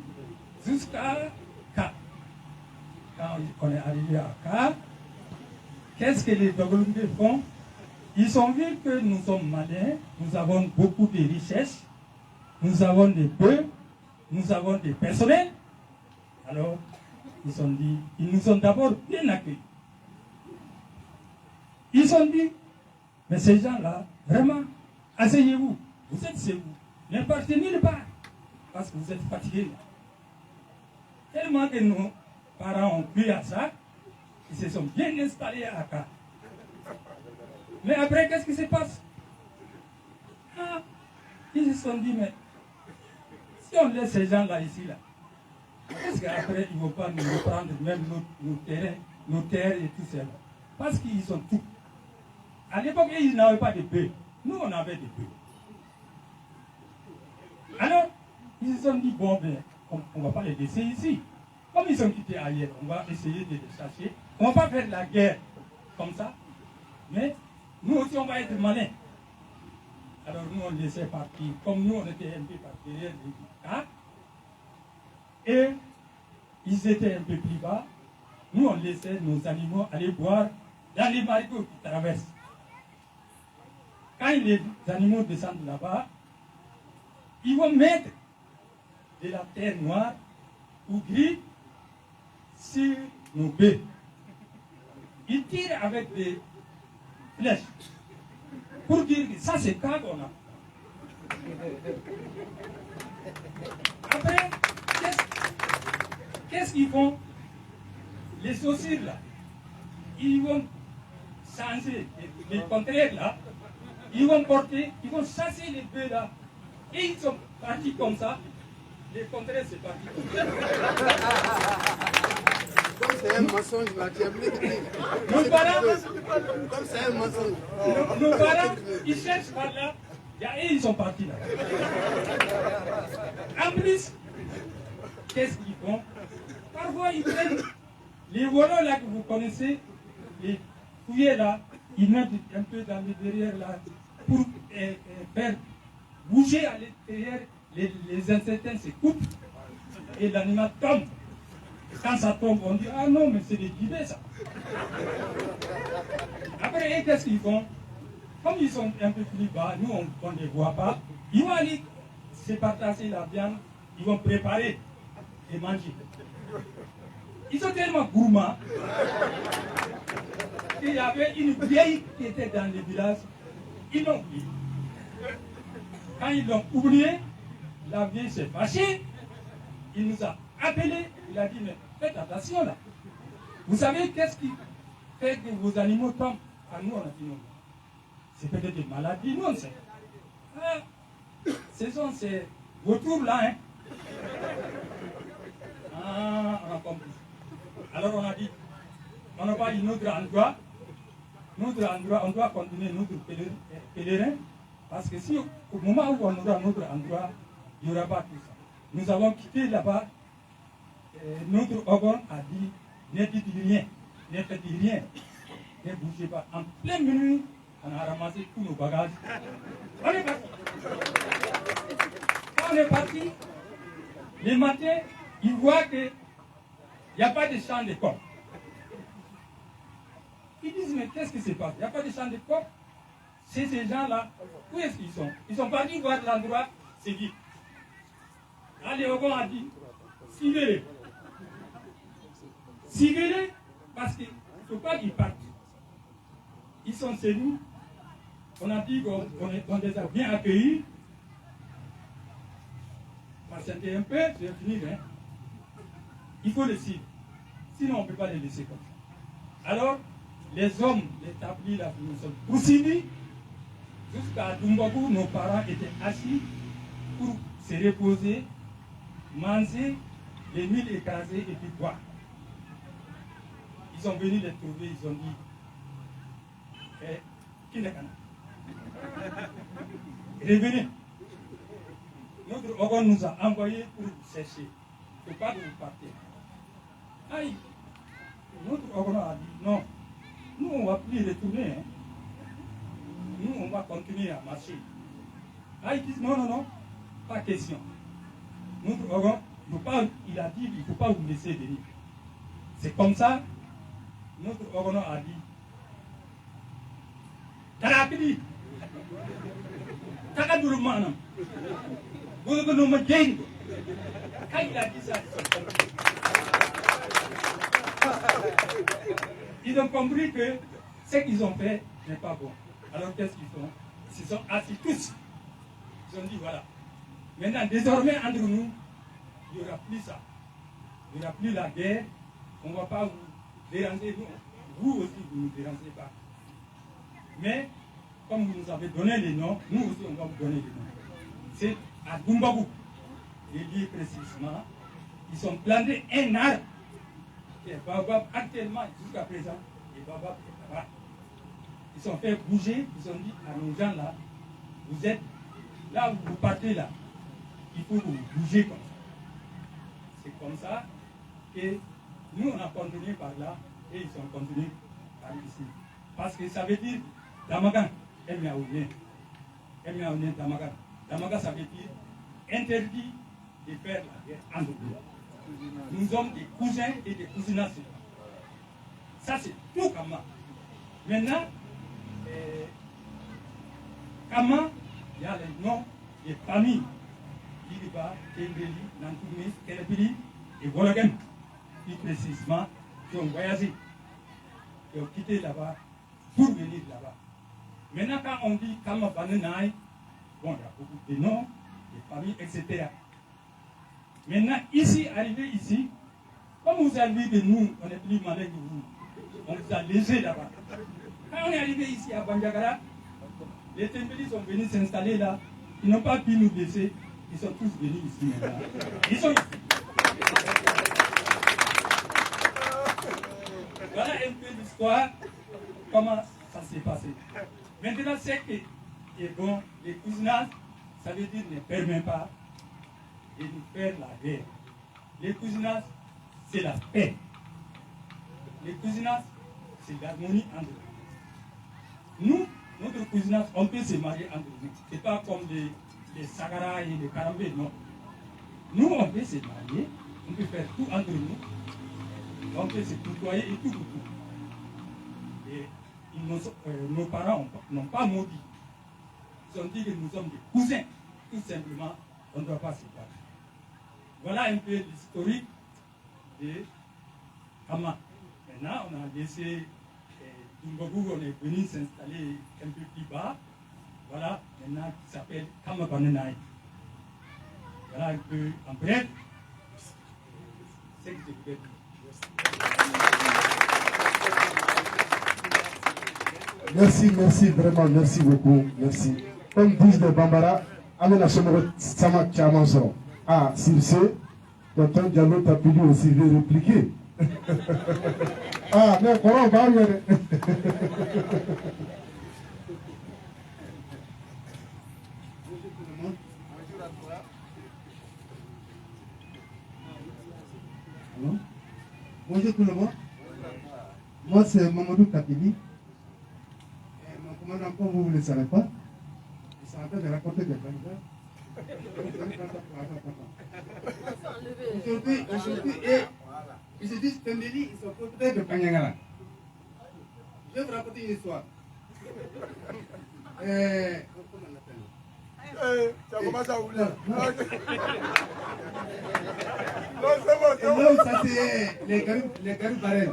jusqu'à Cap. Quand on est arrivé à Cap, qu'est-ce que les Toglous font? Ils ont vu que nous sommes malins, nous avons beaucoup de richesses, nous avons des bœufs, nous avons des personnels. Alors, ils nous ont d'abord bien accueillis. Ils ont dit, mais ces gens-là, vraiment, asseyez-vous, vous êtes chez vous, ne partez nulle part, parce que vous êtes fatigués. Tellement que nos parents ont cru à ça, ils se sont bien installés à Akka. Mais après, qu'est-ce qui se passe? Ils se sont dit, mais si on laisse ces gens-là ici, là, est-ce qu'après, ils ne vont pas nous reprendre même nos terrains, nos terres et tout ça? Parce qu'ils ont tout. À l'époque, ils n'avaient pas de bœufs. Nous, on avait des bœufs. Alors, ils se sont dit, bon, ben, on ne va pas les laisser ici. Comme ils sont quittés ailleurs, on va essayer de les chercher. On ne va pas faire de la guerre comme ça. Mais nous aussi, on va être malins. Alors, nous, on laissait partir. Comme nous, on était un peu par derrière les cas. Et ils étaient un peu plus bas. Nous, on laissait nos animaux aller boire dans les marigots qui traversent. Quand les animaux descendent là-bas, ils vont mettre de la terre noire ou gris sur nos baies. Ils tirent avec des flèches pour dire que ça c'est quand on a. Après, qu'est-ce qu'ils font? Les saucires là, ils vont changer les contraires là, ils vont chasser les bœufs là, et ils sont partis comme ça. Les contraires, c'est parti. Comme c'est un mensonge là, tu as oublié de dire. Nos parents, comme c'est un mensonge. Nos parents, ils cherchent par là, et ils sont partis là. En plus, qu'est-ce qu'ils font? Parfois, ils prennent les volants là que vous connaissez, les fouillés là, ils mettent un peu dans le derrière là, pour faire bouger à l'intérieur. Les insectes se coupent et l'animal tombe. Quand ça tombe, on dit ah non, mais c'est des guidés ça. Après, qu'est-ce qu'ils font? Comme ils sont un peu plus bas, nous on ne les voit pas, ils vont aller se partager la viande, ils vont préparer et manger. Ils sont tellement gourmands qu'il y avait une vieille qui était dans le village, ils l'ont oublié. Quand ils l'ont oublié, la vieille s'est fâchée, il nous a appelés, il a dit, mais faites attention là. Vous savez qu'est-ce qui fait que vos animaux tombent? Ah, nous on a dit non. C'est peut-être des maladies, nous on sait. Ah, ce sont ces vautours là, hein. Ah, on a compris. Alors on a dit, on n'a pas une autre endroit, on doit continuer notre pèlerin, parce que si au moment où on aura notre endroit, il n'y aura pas tout ça. Nous avons quitté là-bas, notre organe a dit, ne dites rien, ne faites rien, ne bougez pas. En pleine minuit, on a ramassé tous nos bagages. On est parti. Quand on est parti, le matin, ils voient qu'il n'y a pas de champ de corps. Ils disent, mais qu'est-ce qui se passe? Il n'y a pas de champ de corps. C'est ces gens-là, où est-ce qu'ils sont? Ils sont partis voir l'endroit, c'est vide. Là, le Ogon a dit, suivez-les. Suivez-les, parce qu'il ne faut pas qu'ils partent. Ils sont chez nous. On a dit qu'on les a bien accueillis. Patientez un peu, je vais finir. Hein. Il faut les suivre. Sinon, on ne peut pas les laisser comme ça. Alors, les hommes, les tablis, là, nous sommes poursuivis. Jusqu'à Dumbabu, nos parents étaient assis pour se reposer, manger, les milles écrasés et puis boire. Ils sont venus les trouver, ils ont dit Kinekana. Revenez. Notre organe nous a envoyés pour vous chercher. Il ne faut pas que vous partez. Aïe. Notre organe a dit non. Nous, on ne va plus retourner. Hein. Nous, on va continuer à marcher. Là, ils disent non, pas question. Notre organe, il a dit il ne faut pas vous laisser venir. C'est comme ça, notre organe a dit Tarapidi, Takadouroumanam, Bougounoumadieng. Quand il a dit ça, ils ont compris que ce qu'ils ont fait n'est pas bon. Alors qu'est-ce qu'ils font? Ils se sont assis tous. Ils ont dit voilà. Maintenant, désormais, entre nous, il n'y aura plus ça. Il n'y aura plus la guerre. On ne va pas vous déranger. Vous aussi, vous ne nous dérangez pas. Mais, comme vous nous avez donné les noms, nous aussi, on va vous donner les noms. C'est à Dumbabu. Il dit précisément, ils ont planté un arbre qui est Baobab actuellement, jusqu'à présent, et Baobab est Voilà. Ils sont fait bouger, ils ont dit à nos gens là, vous êtes là où vous partez là, il faut que vous bougez comme ça. C'est comme ça que nous on a continué par là et ils ont continué par ici. Parce que ça veut dire Damagan, Emiaounien. Emiaounien Damagan. Damagan ça veut dire interdit de faire la guerre entre nous. Nous sommes des cousins et des cousinats. Ça c'est tout Kama. Maintenant, Kama, il y a les noms des familles. Iriba, Kendeli, Nantoumé, Kelepili et Vologen, plus précisément, qui ont voyagé, qui ont quitté là-bas pour venir là-bas. Maintenant, quand on dit Kama Banenai, bon, il y a beaucoup de noms, des familles, etc. Maintenant, ici, arrivé ici, comme vous avez vu que nous, on est plus malin que vous, on vous a léger là-bas. Quand on est arrivé ici à Bandiagara, les Tembélis sont venus s'installer là, ils n'ont pas pu nous laisser, ils sont tous venus ici maintenant. Ils sont ici. Voilà un peu l'histoire, comment ça s'est passé. Maintenant, c'est que, et bon, les cousinats, ça veut dire ne permet pas de nous faire la guerre. Les cousinats, c'est la paix. Les cousinats, c'est l'harmonie entre nous. Nous, notre cousinage, on peut se marier entre nous. Ce n'est pas comme les Sagara et les Karambé, non. Nous, on peut se marier, on peut faire tout entre nous. On peut se tutoyer et tout. Et nos parents n'ont pas maudit. Ils ont dit que nous sommes des cousins. Tout simplement, on ne doit pas se battre. Voilà un peu l'historique de Kama. Maintenant, on a laissé Dumbabou, on est venu s'installer un peu plus bas. Voilà, maintenant, qui s'appelle Kama Banenai. Voilà un peu en bref. C'est ce que je voulais dire. Merci, merci, vraiment, merci beaucoup, merci. Comme disent les Bambara, Amena Somoro Sama Chiamansoro. Ah, sur ce, Tonton Diallo Tapili aussi veut répliquer. Ah, mais comment on va y aller? Bonjour tout le monde. Moi c'est Mamadou Tapili. Mon commandant, comme vous ne le savez pas, il s'est en train de raconter des blagues. Aujourd'hui, ils se disent Tembeli, ils sont côtés de Panyangala. Je vais vous raconter une histoire. Comment on appelle? Ça commence à rouler. Non, ça c'est les Garou Barel,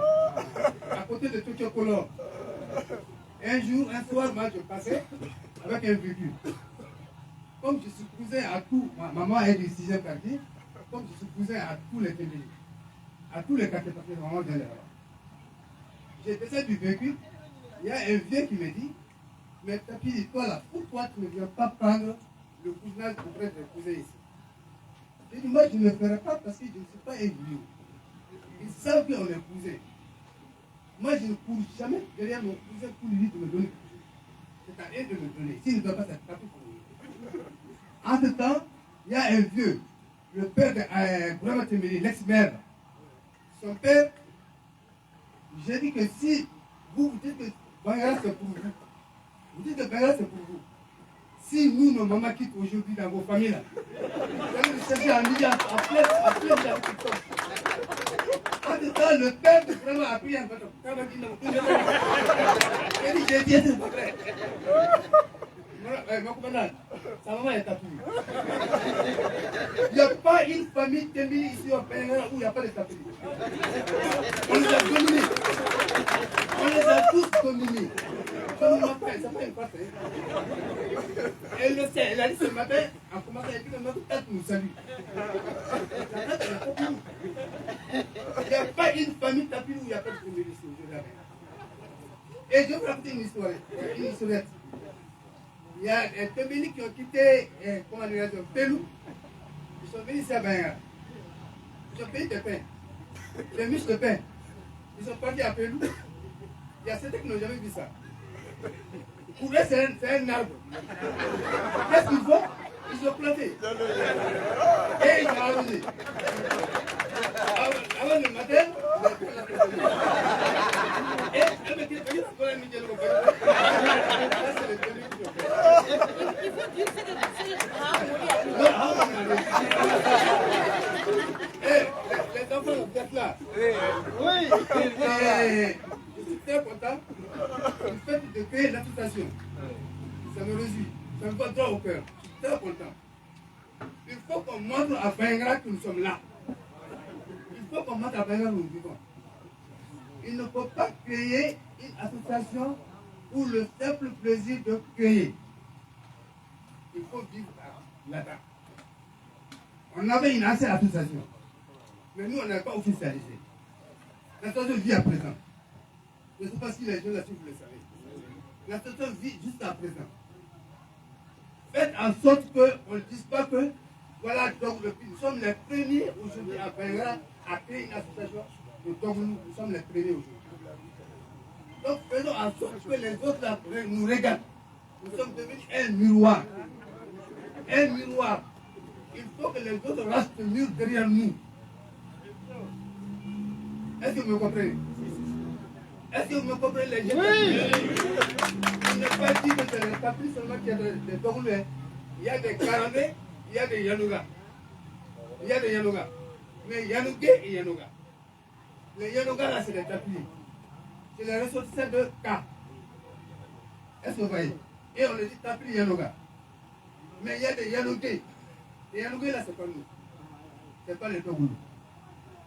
à côté de Tokyo Color. Un jour, un soir, moi je passais avec un véhicule. Comme je suis cousin à tout, ma maman est du 6e quartier, comme je suis cousin à tous les Tembeli, à tous les quartiers, parce que maman vient de là-bas. J'ai descendu du véhicule, il y a un vieux qui me dit, mais Tapili, toi là, pourquoi tu ne viens pas prendre le cousinage auprès des cousins ici? J'ai dit, moi je ne le ferai pas parce que je ne suis pas un vieux. Ils savent qu'on est cousins. Moi je ne cours jamais derrière mon cousin pour lui de me donner. C'est à eux de me donner. S'il ne doit pas s'attraper pour lui. Entre temps, il y a un vieux, le père de Bourama Tembeli, l'ex-maire. Son père, j'ai dit que si vous dites que Bangala c'est pour vous, vous dites que Bangala c'est pour vous. Si nous, nos mamans quittent aujourd'hui dans vos familles, là, vous allez nous chercher à midi, à plein de tout ça. En tout temps, le père de vraiment a pris un bâton. J'ai dit, c'est pas vrai. Mon commandant, sa maman est tapie. Il n'y a pas une famille Tembeli ici au Pénégal où il n'y a pas de tapis. On les a dominés. On les a tous dominés. Comme mon frère, ça fait une fois. Elle le sait, elle a dit ce matin, en commençant à dire que notre tête nous salue. Il n'y a pas une famille tapis où il n'y a pas de Tembeli ici aujourd'hui. Et je vais vous raconter une histoire. Une histoire. Il y a des Tembeli qui ont quitté, comment on dit, Pelou. Ils sont venus ici à Bangala. Ils ont payé des pains, des miches de pain. Ils sont partis à Pelou. Il y a certains qui n'ont jamais vu ça. Pour eux, c'est un arbre. Qu'est-ce qu'il faut? Ils sont plantés. Et ils sont arrosés. Avant le matin, et elle me dit, il faut dire que les enfants, vous êtes là. Oui. Je suis très content du fait de créer l'association. Ça me réjouit. Ça me va droit au cœur. Je suis très content. Il faut qu'on montre à Bengra que nous sommes là. Il faut qu'on montre à Bengra où nous vivons. Il ne faut pas créer une association pour le simple plaisir de créer. Il faut vivre là-dedans. On avait une ancienne association, mais nous on n'a pas officialisé. L'association vit à présent. Je ne sais pas si les gens là-dessus vous le savez. L'association vit jusqu'à présent. Faites en sorte qu'on ne dise pas que, voilà, donc nous sommes les premiers aujourd'hui à Bengra à créer une association. Donc nous sommes les premiers aujourd'hui. Donc faisons en sorte que les autres là, nous regardent. Nous sommes devenus un miroir. Un miroir. Il faut que les autres restent mûrs derrière nous. Est-ce que vous me comprenez? Est-ce que vous me comprenez les gens? Oui. Il n'est pas dit que c'est les papiers seulement qui a des Togolais. Il y a des Karamé, il y a des Yanouga. Il y a des Yanouga. Mais Yanougué et Yanouga. Les Yanouga là c'est des tapis. C'est les ressortissants de K. Est-ce que vous voyez? Et on les dit tapis Yanouga. Mais il y a des Yanougué. Les Yanougué là c'est pas nous. C'est pas les Togolais.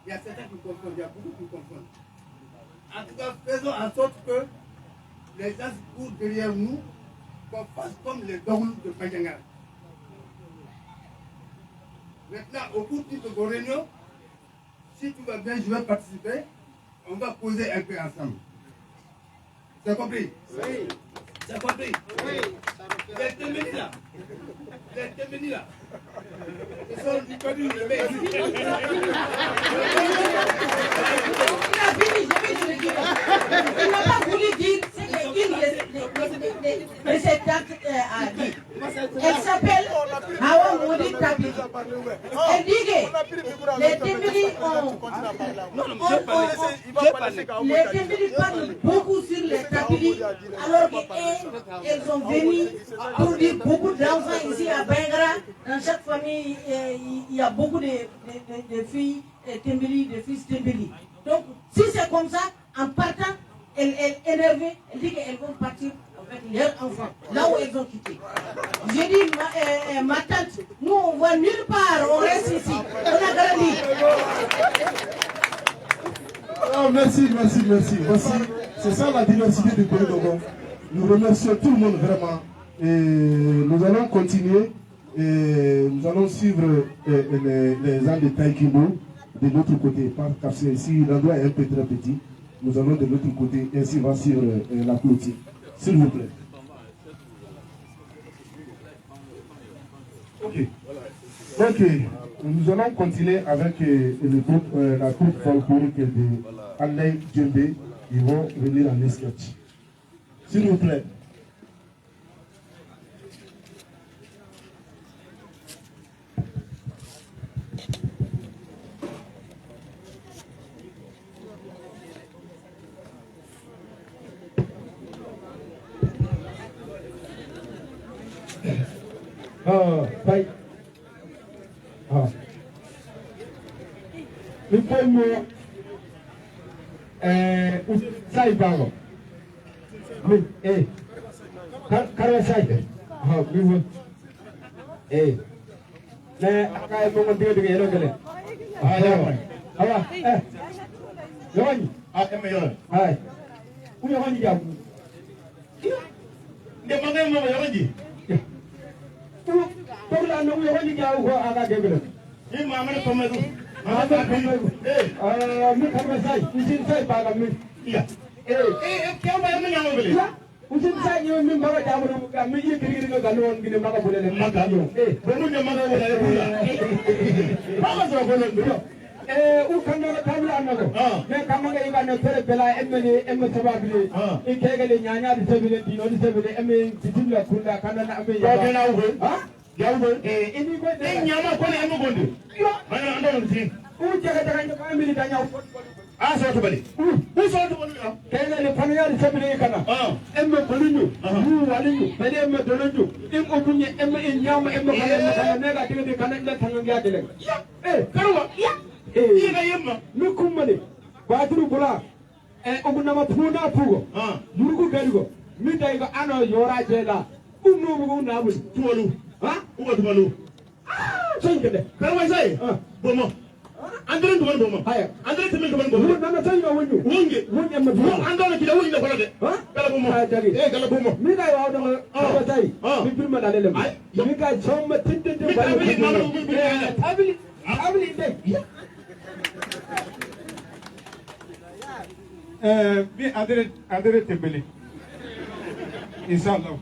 Il y a certains qui confondent, il y a beaucoup qui confondent. En tout cas, faisons en sorte que les gens courent derrière nous, qu'on fasse comme les Togolais de Pajangara. Maintenant, au cours de vos réunions, si tout va bien, je vais participer, on va causer un peu ensemble. C'est compris? Oui. C'est compris? Oui. Les téménis là, ils sont du connu, le mec. Il n'a pas voulu dire ce qu'une de ces dates a dit. Elle s'appelle Hawa Moudi Tabi. Elle dit que les téménis parlent beaucoup sur les Tabili, alors qu'elles sont venues pour dire beaucoup d'enfants ici à Bengra. Dans chaque famille, il y a beaucoup de filles Tembeli, de fils Tembeli. Donc, si c'est comme ça, en partant, elle est énervée, elle dit qu'elles vont partir avec leurs enfants, là où elles ont quitté. J'ai dit, ma tante, nous on ne va nulle part, on reste ici. On a grandi. Oh, merci. Voici, c'est ça la diversité du pays Dogon. Nous remercions tout le monde vraiment. Et nous allons continuer. Et nous allons suivre les gens de Taïkibo de l'autre côté. Parce que ici, l'endroit est un peu très petit. Nous allons de l'autre côté. Ainsi, on va suivre la clôture. S'il vous plaît. Ok. Nous allons continuer avec la troupe folklorique de Alain Djembe. Ils vont venir en sketch. S'il vous plaît. Bye. Le premier Saibango. Oui, Karasai. Oui, mais après, on va dire que c'est u kandanga tabla annago me kandanga iga no tere bela emme sababile e kegele nyanya di sebile dino di sebile emme titula kunda kandana emme ya ba na ugo yawo ini ko de nyama ko emme gonde yo bana ando tin u jaga jaga ni ko emme da nyaw a so to bali u so to bali kegele panya di sebile kana emme bolinu mu walinu bele emme dolonju im obunye emme nyama emme kana nega tigede kana ila tanganga dele karwa iga yemma mikumane baturu bula ogunama puna pugo murugu galigo mi daygo ano yora jela umno bugo nabu tuwalu ugo tuwalu sengede karwa sai bomo andre ndugo bomo haya andre temen ndugo bomo nana sai ma wonju wonge amma du andona kila wonju na kolode kala bomo jagi kala bomo mi day waw do ko sai mi birma dalele mi ga somma tinde bayo tabli de bi André Tembele inshallah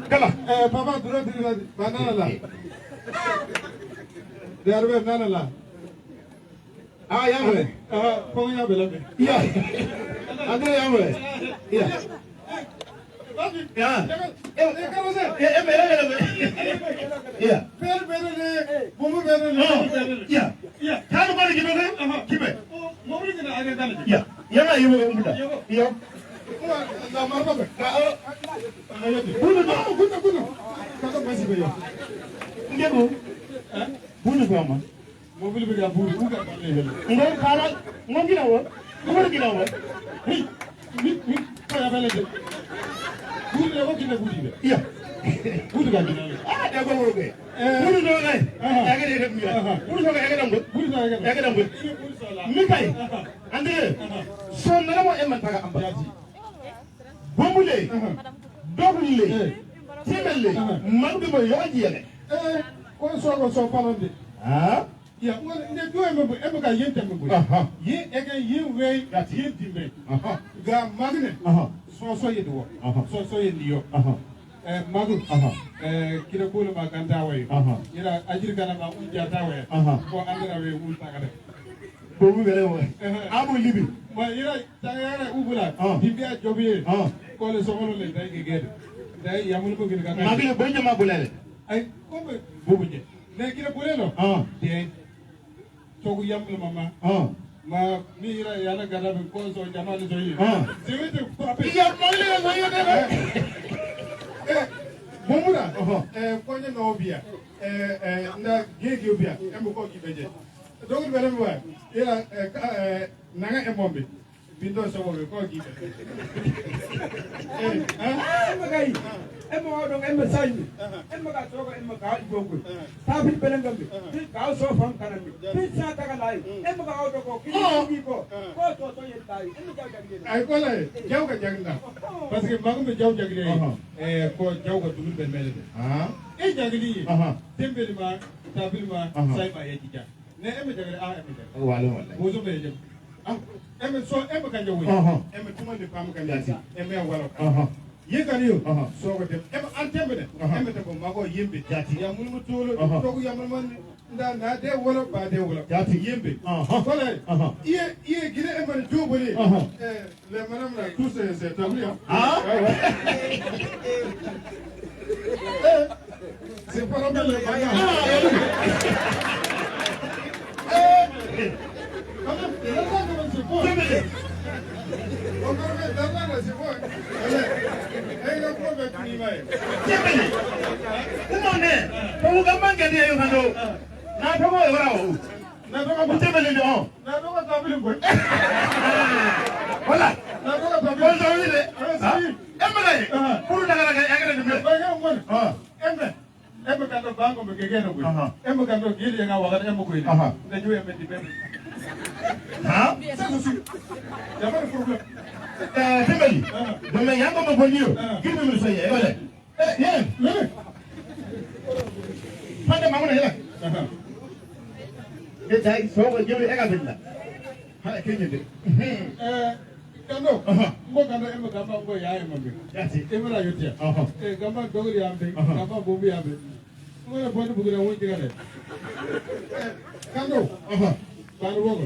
kala papa duro duro banana la derbe banana la yamre ko yabela be ya André yamre ya Madu kira kula ma ganda way ira ajir kana ma unja tawe ko andara we ulta kada ko mu bere mo amu libi ma ira tayara ubula dibia jobi ko le sokono le day gede day yamul ko gina ma gele bonje ma bulale ay ko be bobuje ne kira bulelo de to gu yamul mama ma mi ira yana gada be ko so jamani so yi jewete ko ape ya mole so yi de Bomura, konye na obia, na gege obia, ko kibeje. Dogo bele mwa, ila nanga emombe, bindo so ko kibe. Magai, emo do emo sayni, emo ga togo emo ga igogo. Tabi belengambe, ka so fam kanami. Pizza taka lai, emo ga do ko kini ko to ye dai. Emo jaw jagde. Ay ko lai, jaw ga jagna. Parce que magum jaw jagde. Ko jaw ga dum ben mele. Jagli. Tembeli ma, tabil ma, sai ma ye tija. Ne emo jagde emo jagde. Wala. Bozo be jam. Eme so eme kan jawi eme tuma de pam kan jati eme wala ye kan yo so ko dem eme antembe de eme de ko mago yembe jati ya mun mutolo to ko yamal man nda na de wala ba de wala jati yembe wala ye gire eme de jobole le manam la tout c'est tabli c'est pas normal le ça aussi. Il n'y a pas de problème. Tembeli, demain, il y a un peu de mieux. Qui veut me soigner? Viens. Pas de maman là. Et ça, il faut que je me regarde là. Ah, qu'est-ce que c'est? Kando, mo kando emo gamba ngo ya emo be. Yati, emo la yotia. Gamba dogri ambe, gamba bobi ambe. Mo na bodu bugura wonji gale. Kando. Baru wogo.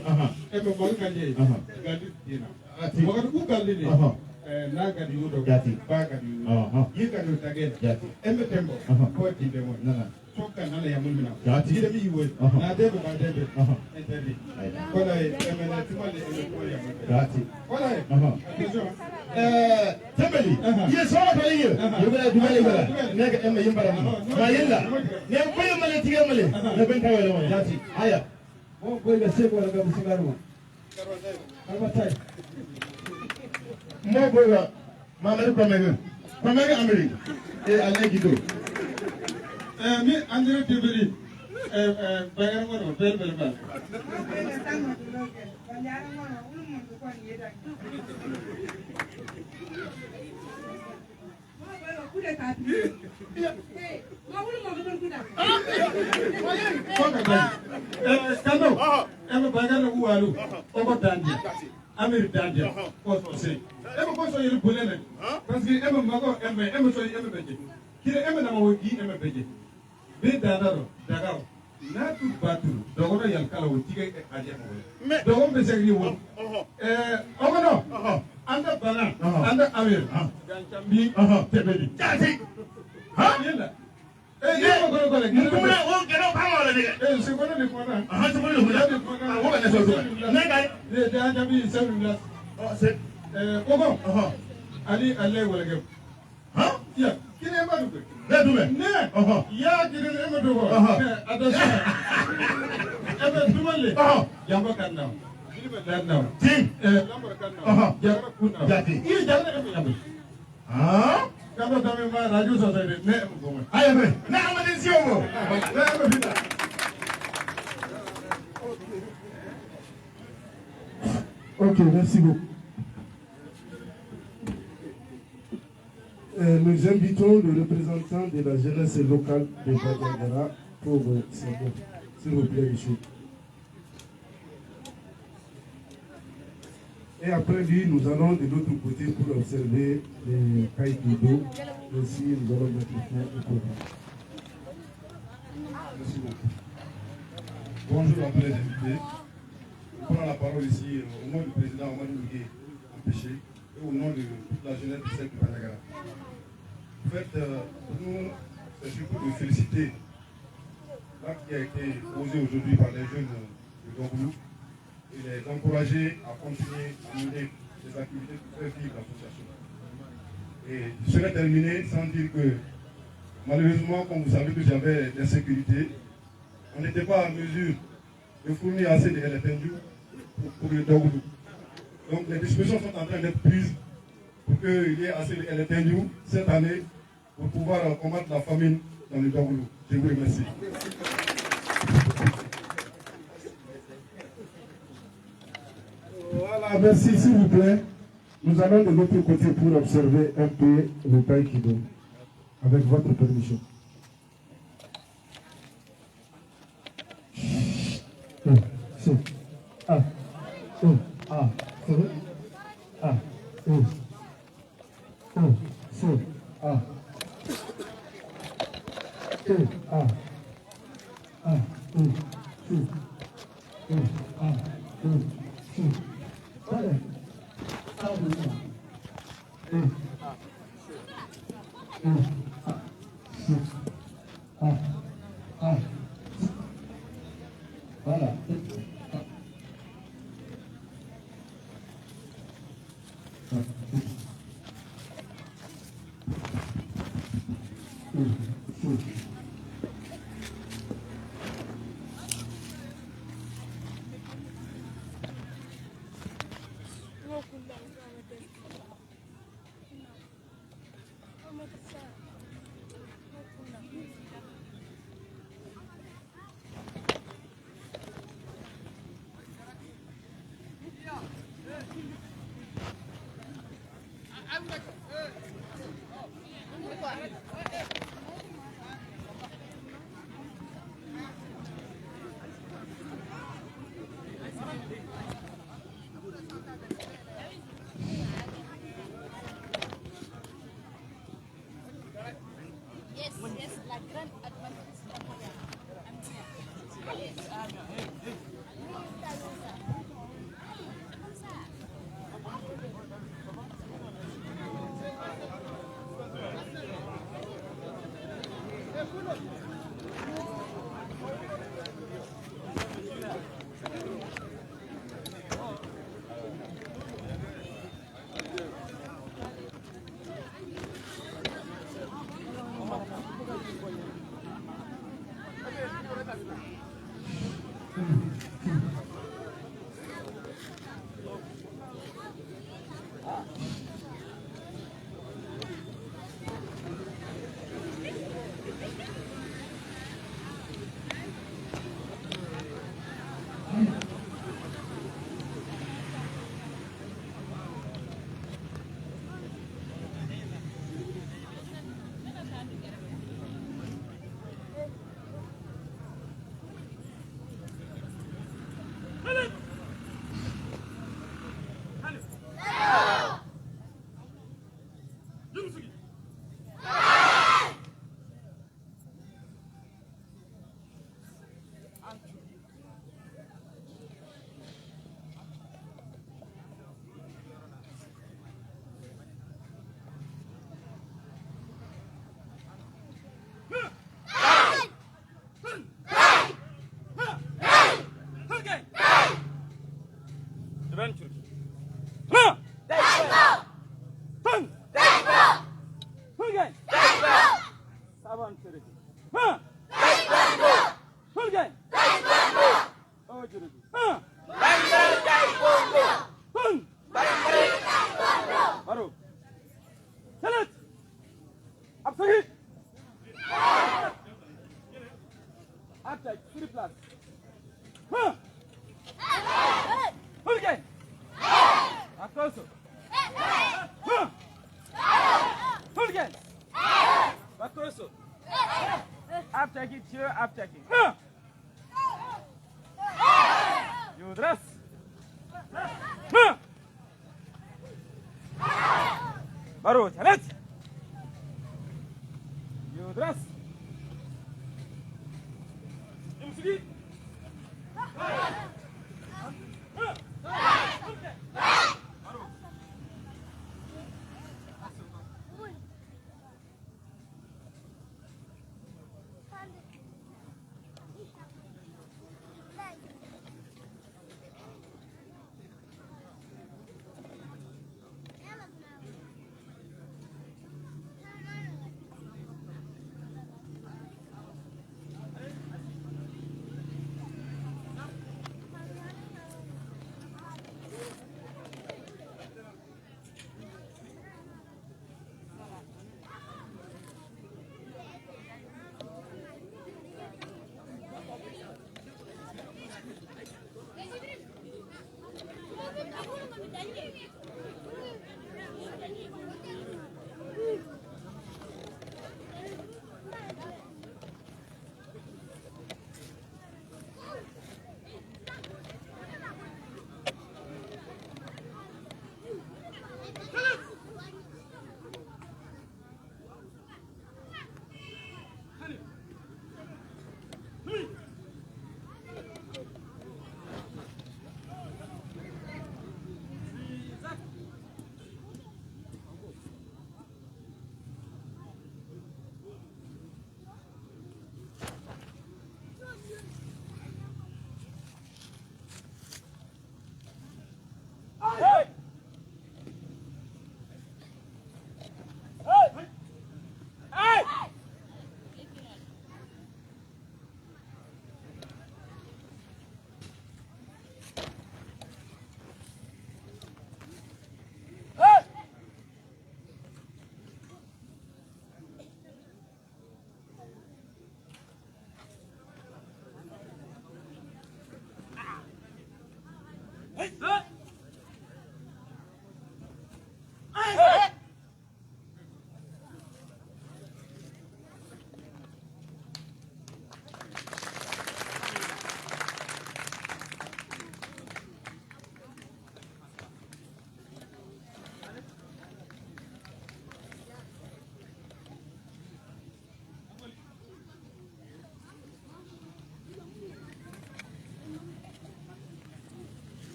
Ebe baru kanje. Gadi dina. Wakati ku gadi ni. Na gadi yudo. Gadi. Ba gadi yudo. Yi gadi utagena. Gadi. Ebe tembo. Ko timbe mo. Nana. Choka nana ya mulmina. Gadi. Jide mi yiwe. Na debe ba debe. Enteri. Kola ebe na timale ebe ko ya mulmina. Gadi. Kola attention. Tembeli. Ye so ko yiyo. Yobela dumale bala. Ne ka emme yimbara mo. Ma yella. Ne ko yemale tige male. Ne ben kawale mo. Gadi. Aya. Bon, boy, le sebo la gabu sigaru. Albatai. Mo boy la mamari komega. Komega Amérique. Et allez Guido. Mi André Tiberi. Bagar ngono bel bel bal. Kando, eme bagar na uwalu, ogo dandi, amir dandi, koso se. Eme koso yiri bulene, parce que eme mago eme so eme beje. Kire eme na mawogi eme beje. Be dadaro, dagao. Na tu batu, dogono yal kala wo tige aje mo. Dogon be segri wo. Ogo no. Anda bana, anda amir. Ganchambi, tebedi. Jati. Ha? Yela. Ye ko ko le. Kuma o gero pa mo le dige. Se ko le ko na. Se ko le ko na. O ba le so so. Na ga. Le da jambi se mi las. Se. Ogo. Ali alle wala ge. Ha? Ya. Kine ma du. Ne du me. Ne. Ya kine ne ma du ko. Attention. Ebe du le. Yamba kan na. Dan na. Tin. Lambar kan na. Jara kun na. Jati. Ye jara ebe yamba. Ha? Kama tame ma radio society ne mo. Aye be. Na amane si omo. Na me fita. Ok, merci beaucoup. Nous invitons le représentant de la jeunesse locale de Badiangara pour ces mots. S'il vous plaît, monsieur. Et après lui, nous allons de l'autre côté pour observer les Kaïkido. Ainsi, nous allons mettre fin au programme. Merci beaucoup. Bonjour à tous les invités. Je prends la parole ici au nom du président Omar Nougué Empêché et au nom de toute la jeunesse du cercle de Badiangara. En fait, nous, c'est surtout de féliciter l'acte qui a été posé aujourd'hui par les jeunes de Dongoulou et les encourager à continuer à mener des activités pour faire vivre l'association. Et je serais terminé sans dire que malheureusement, comme vous savez que j'avais l'insécurité, on n'était pas en mesure de fournir assez de LFNU pour le Dongoulou. Donc les dispositions sont en train d'être prises pour qu'il y ait assez de LFNU cette année pour pouvoir combattre la famine dans le Dongoulou. Je vous remercie. Voilà, merci, s'il vous plaît. Nous allons de l'autre côté pour observer un peu le Taïkido, avec votre permission. Voilà.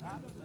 Hey!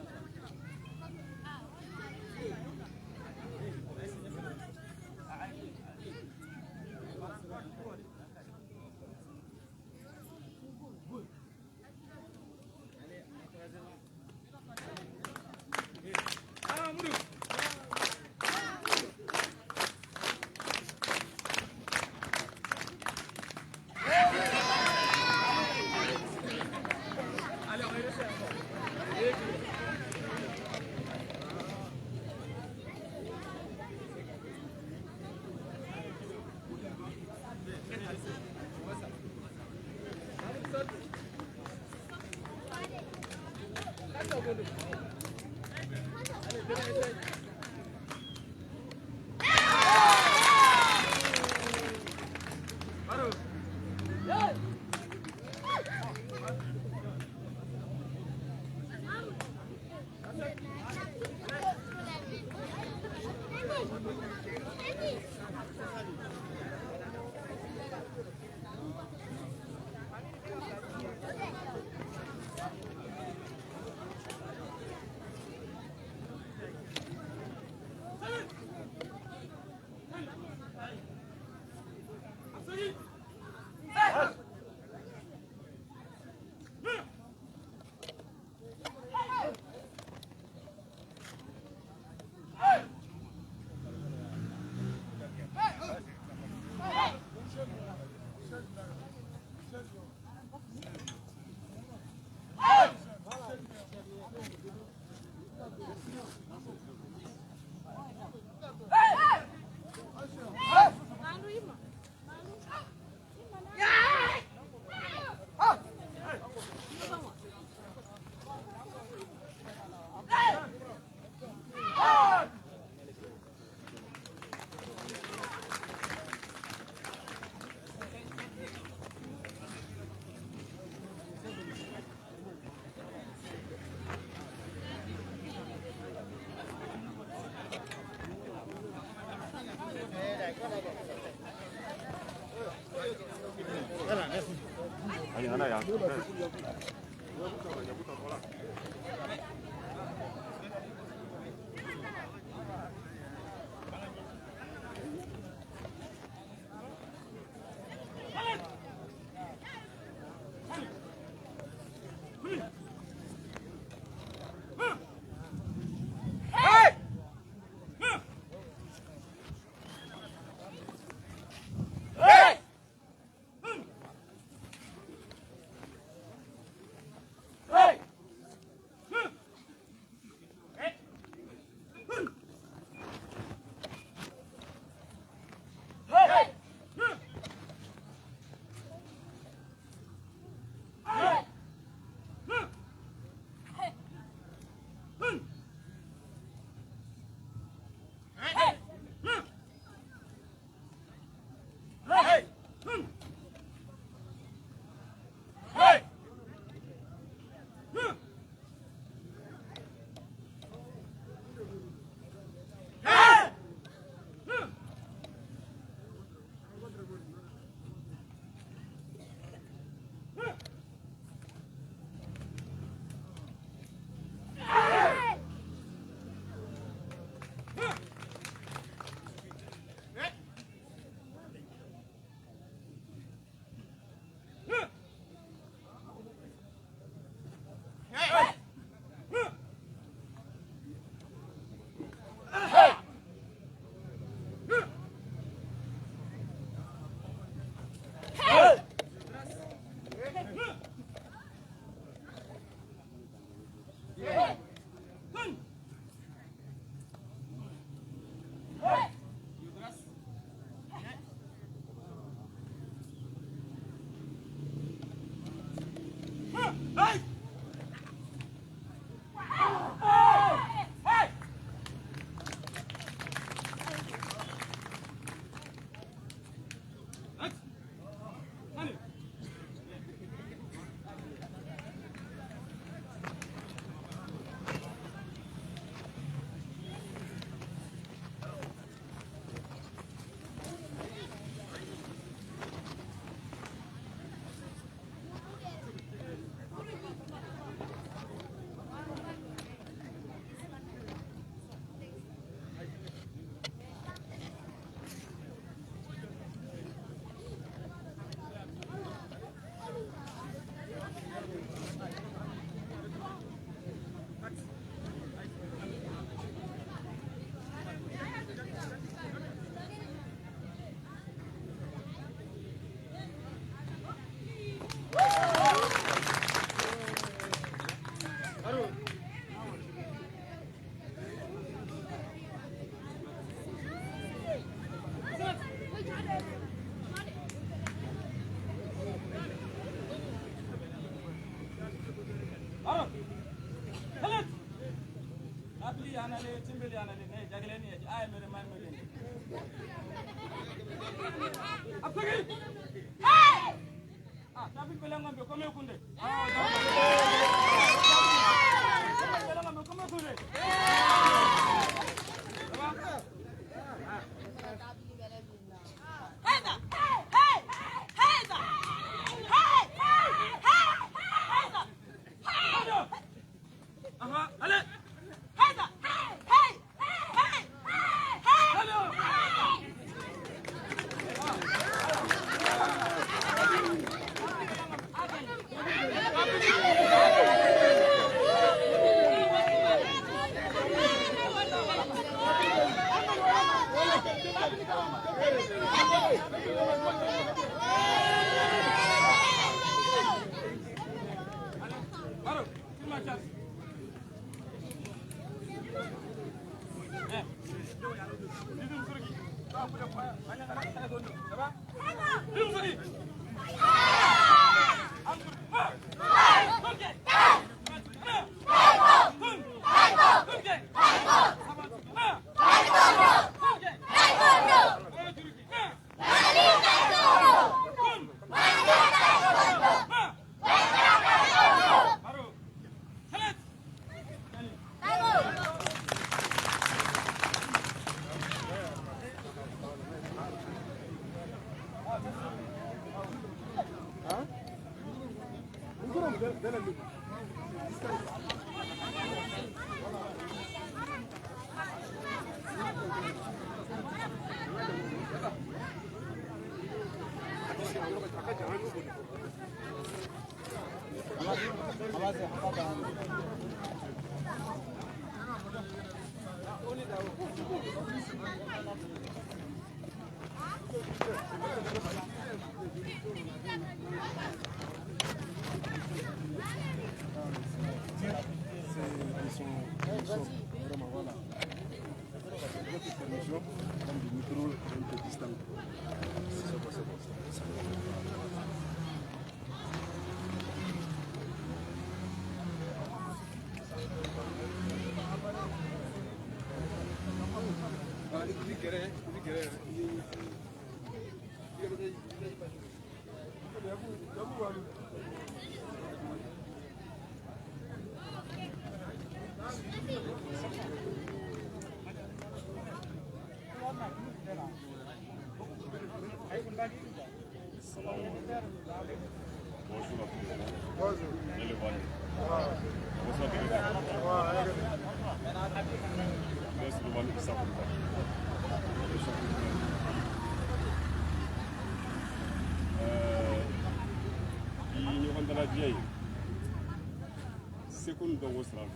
Second the was run.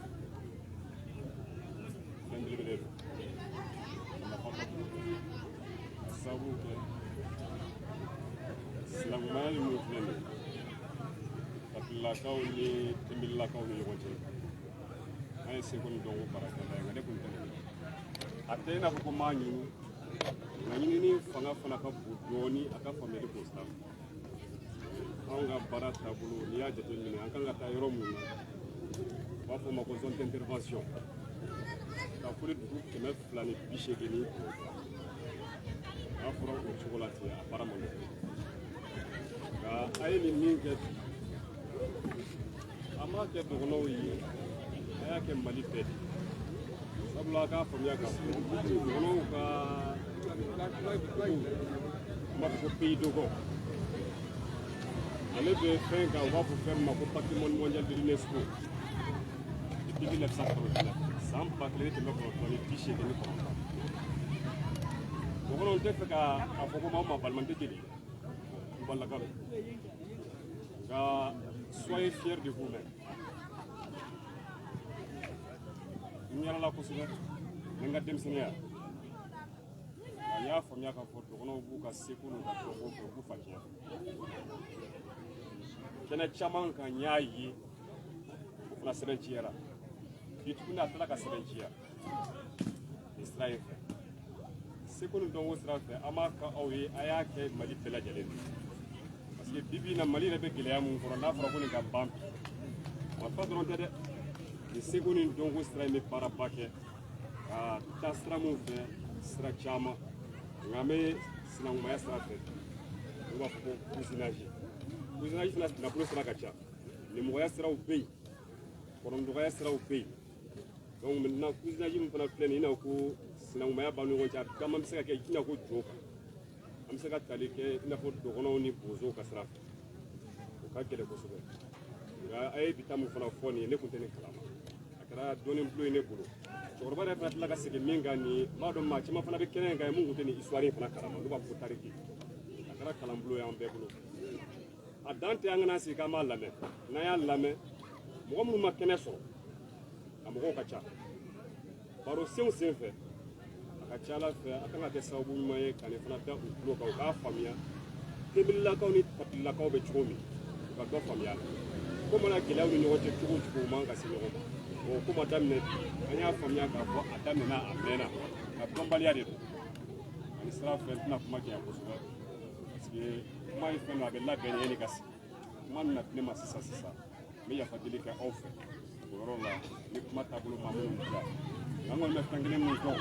Sabu Slamani movement. Lakaw ni timbil lakaw ni yote. Ay second do baraka la ngade kun tan. Atena ko manyu. Ngani ni fanga fana ka budoni aka family posta. Anga barata bulu ni ya jete ni anga ta yoro mu. Wa fo ma ko zone d'intervention. Ka fure du ke me flani biche geni. Afro ko chocolate apparemment. Ka ay ni minge ama ke dogono yi ya ke mali pedi sabla ka famia ka dogono ka ma ko pays dogo ale be fin ka va pour faire ma patrimoine mondial de l'UNESCO depuis 1939 sans pas que les témoins dans les fichiers que nous prenons dogono te fe ka afoko ma parlementer kidi wala ka soyez fiers de vous-même. Nous sommes là pour se faire. Nous sommes dem senior. Ya famia ka foto kono buka seku no ka ko fakia. Kena chaman ka nyaayi na serenchiera. Bituna tala ka serenchiera. Israël. Seku no don Israël amaka awi ayake mali pela jale. Parce que bibi na mali rebe gilea mun ko na fara ko ni ka bam. Ma pas dron tede. Ni seku ni don Israël me para paquet. ka taa sira mun fɛ sira caman nka an bɛ sinankumaya sira fɛ n'u b'a fɔ ko cousinage fana nafolo sira ka ca nimɔgɔya siraw bɛ yen kɔrɔndɔgɔya siraw bɛ yen donc maintenant cousinage min fana filɛ nin ye i n'a fɔ ko sinankumaya b'an ni ɲɔgɔn cɛ a caman bɛ se ka kɛ i n'a fɔ jo kan an bɛ se ka tali kɛ i n'a fɔ dɔgɔnɔw ni bozow ka sira fɛ o ka gɛlɛn kosɛbɛ nka a ye bi ta min fana fɔ nin ye ne tun tɛ nin kalama a kɛra dɔɔni bulon ye ne bolo cɛkɔrɔba yɛrɛ fana tila ka segin min kan nin n b'a dɔn maa caman fana bɛ kɛnɛ in kan mun tun tɛ nin histoire in fana kalama n'u b'a fɔ ko tariki a kɛra kalan bulon y'an bɛɛ bolo a dan tɛ an kana sigi k'an b'a lamɛn n'an y'a lamɛn mɔgɔ minnu ma kɛnɛ sɔrɔ a mɔgɔw ka ca baro senw sen fɛ a ka ca ala fɛ a kan ka kɛ sababu ɲuman ye ka nin fana da u tulo kan u k'a faamuya tebililakaw ni tapililakaw bɛ cogo min u ka dɔ faamuya la ko mana gɛlɛyaw ni ɲɔgɔn cɛ cogo o cogo u man ka se ɲɔgɔn ma o ko ma daminɛ bi an y'a faamuya k'a fɔ a daminɛna a mɛnna nka dɔnbaliya de don ani sira fɛ n tɛna kuma janya kosɛbɛ parce que kuma ye fɛn dɔ a bɛ labɛn ni yanni ka sigi kuma min na ne ma sisan n bɛ yafa deli kɛ aw fɛ o yɔrɔ la ni kuma taabolo maa minnu bila an kɔni bɛ fɛn kelen min dɔn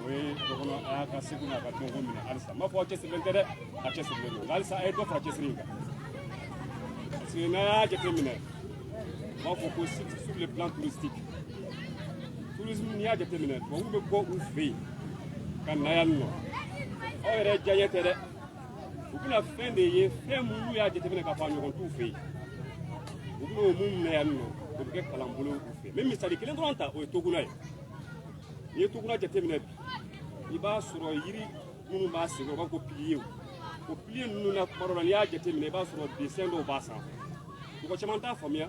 o ye dɔgɔnɔ a y'a ka segu n'a ka dɔnko minɛ halisa n b'a fɔ aw cɛsirilen tɛ dɛ a cɛsirilen don nka halisa a ye dɔ fara cɛsiri in kan parce que n'a y'a jateminɛ n b'a fɔ ko sur le plan touristique tourisme n'i y'a jateminɛ tubabuw bɛ bɔ u fɛ yen ka na yan nɔ aw yɛrɛ diyaɲɛ tɛ dɛ u bɛna fɛn de ye fɛn minnu y'a jateminɛ k'a fɔ a ɲɔgɔn t'u fɛ yen u bɛna o mun minɛ yan nɔ o bɛ kɛ kalan bolo u fɛ mɛ misali kelen dɔrɔn ta o ye toguna ye n'i ye toguna jateminɛ bi i b'a sɔrɔ yiri minnu b'a sɛgɛn u b'a fɔ ko piliyew o piliye ninnu na kuma dɔ la n'i y'a jateminɛ i b'a sɔrɔ dessin dɔw b'a sanfɛ mɔgɔ caman t'a faamuya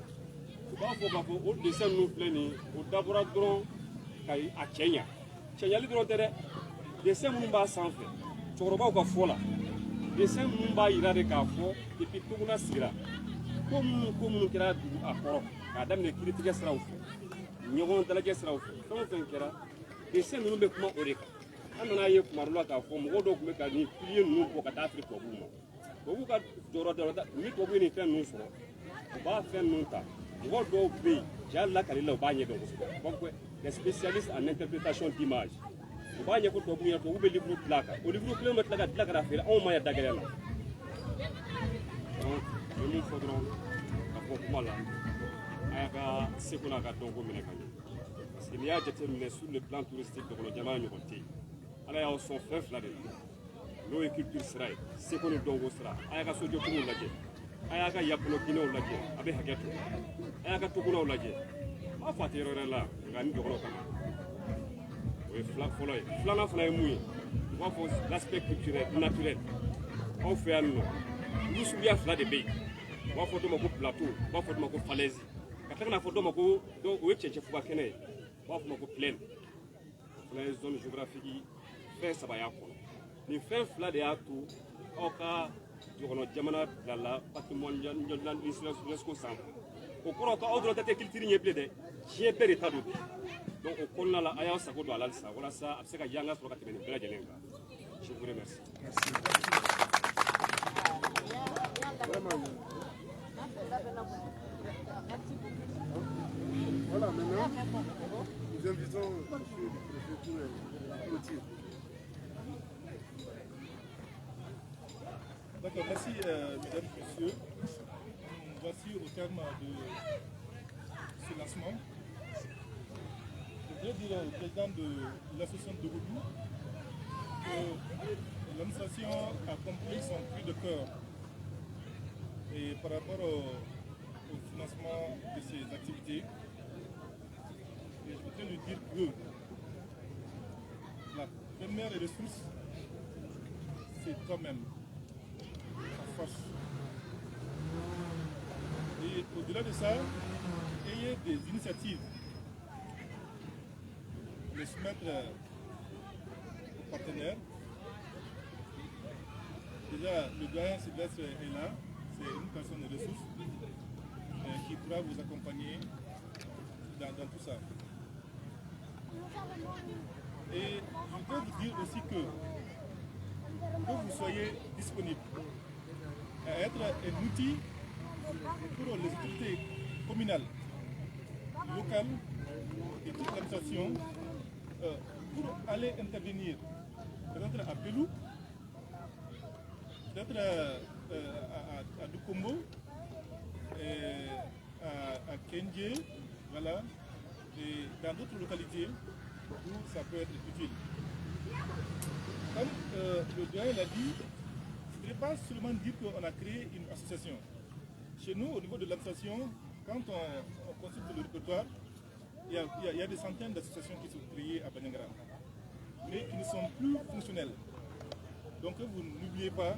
u b'a fɔ k'a fɔ o dessin ninnu filɛ nin ye o dabɔra dɔrɔn ka a cɛ ɲa cɛɲali dɔrɔn tɛ dɛ dessin minnu b'a sanfɛ cɛkɔrɔbaw ka fɔ la dessin minnu b'a yira de k'a fɔ depuis toguna sigira ko minnu kɛra dugu a kɔrɔ k'a daminɛ kiritigɛ siraw fɛ ɲɔgɔn dalajɛ siraw fɛ fɛn o fɛn kɛra dessin ninnu bɛ kuma o de kan an nana ye kuma dɔ la k'a fɔ mɔgɔw dɔw tun bɛ ka nin piliye ninnu bɔ ka taa feere tubabuw ma tubabuw ka jɔyɔrɔ dɔ ni tubabuw ye nin fɛn ninnu sɔrɔ u b'a fɛn ninnu ta mɔgɔ dɔw bɛ yen ja lakali la u b'a ɲɛdɔn kosɛbɛ u b'a fɔ des spécialistes en interprétation d'image u b'a ɲɛfɔ tubabuw ɲɛna tubabuw bɛ livre dilan a kan o livre kelen bɛ tila ka dilan ka na feere anw ma yan dagɛrɛ la donc n bɛ min fɔ dɔrɔn ka fɔ kuma la a y'a ka seko n'a ka dɔnko minɛ ka ɲɛ parce que n'i y'a jateminɛ sur le plan touristique dɔgɔnɔ jamana ɲɔgɔn tɛ yen ala y'aw sɔn fɛn fila de la n'o ye culture sira ye seko ni dɔnko sira a y'a ka sojɔtigiw lajɛ a y'a ka yakɔnɔ ginɛw lajɛ a bɛ hakɛ to a y'a ka togunaw lajɛ n b'a fɔ a tɛ yɔrɔ wɛrɛ la nka n dɔgɔnɔ kama o ye fɔlɔ ye filanan fana ye mun ye u b'a fɔ l'aspect culturel naturel aw fɛ yan nɔ olu suguya fila de bɛ yen u b'a fɔ dɔ ma ko plateau u b'a fɔ dɔ ma ko falaise ka tila ka na fɔ dɔ ma ko o ye cɛncɛnfuga kɛnɛ ye u b'a fɔ ma ko plaine o fana ye zone géographique fɛn saba y'a kɔnɔ nin fɛn fila de y'a to aw ka dɔgɔnɔ jamana bilala patrimoine UNESCO sanfɛ o kɔrɔ ko aw dɔrɔn tɛ culture ɲɛ bilen dɛ diɲɛ bɛɛ de ta don bi donc o kɔnɔna la a y'aw sago don a la halisa walasa a bɛ se ka yanga sɔrɔ ka tɛmɛ nin bɛɛ lajɛlen kan je vous remercie. Voilà, maintenant, nous invitons M. le préfet pour clôture. D'accord, merci mesdames et messieurs. Voici au terme de ce lancement. Je voudrais dire au président de l'association de Goudou que l'administration a compris son cri de cœur et par rapport au financement de ces activités. Et je voudrais lui dire que la première ressource, c'est toi-même, ta force. Et au-delà de ça, ayez des initiatives, les soumettre aux partenaires. Déjà, le doyen Sylvestre est là, c'est une personne de ressources qui pourra vous accompagner dans tout ça. Et je voudrais vous dire aussi que vous soyez disponible à être un outil pour les autorités communales, locales et toute l'administration pour aller intervenir peut-être à Pelou, peut-être à Dukombo, à Kenje, voilà, et dans d'autres localités où ça peut être utile. Comme le doyen l'a dit, ce n'est pas seulement dire qu'on a créé une association. Chez nous, au niveau de l'association, quand on consulte le répertoire, il y a des centaines d'associations qui sont créées à Banyangra, mais qui ne sont plus fonctionnelles. Donc vous n'oubliez pas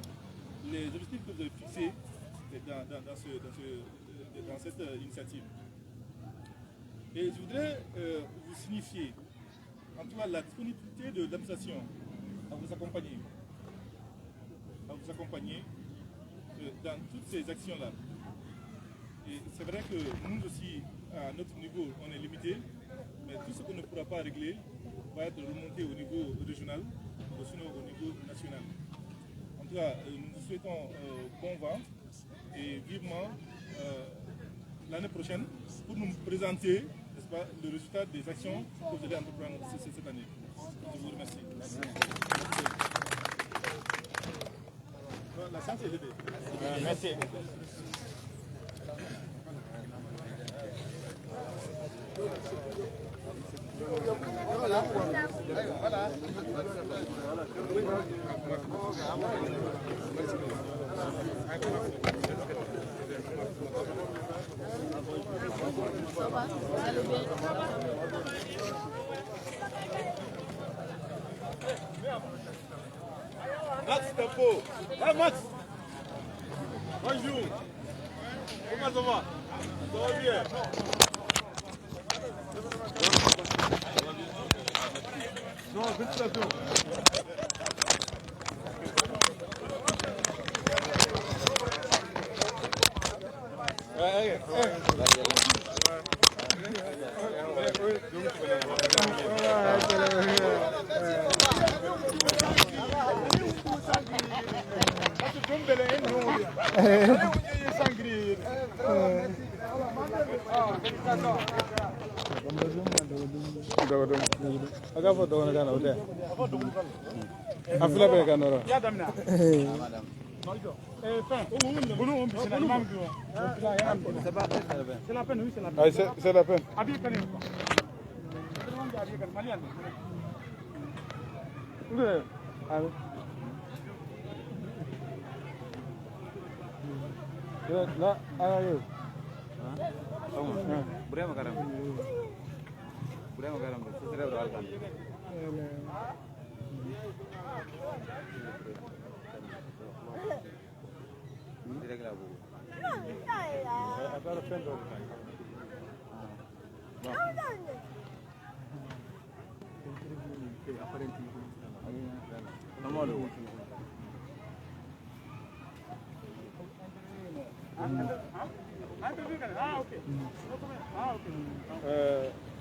les objectifs que vous avez fixés dans cette initiative. Et je voudrais vous signifier, en tout cas, la disponibilité de l'administration à vous accompagner dans toutes ces actions-là. Et c'est vrai que nous aussi, à notre niveau, on est limité, mais tout ce qu'on ne pourra pas régler va être remonté au niveau régional, ou sinon au niveau national. En tout cas, nous vous souhaitons bon vent et vivement l'année prochaine pour nous présenter, n'est-ce pas, le résultat des actions que vous allez entreprendre cette année. Je vous remercie. Merci. La séance est levée. Merci. Max, Tempo. Hey Max. Bonjour. Comment ça va? Ça va bien? Non, félicitations. Aga foto wana kana ute. Afila be kana ro. Ya damina. C'est la peine, oui, c'est la peine. C'est la peine. Là, allez. Brema karam. Brema karam. C'est vrai là.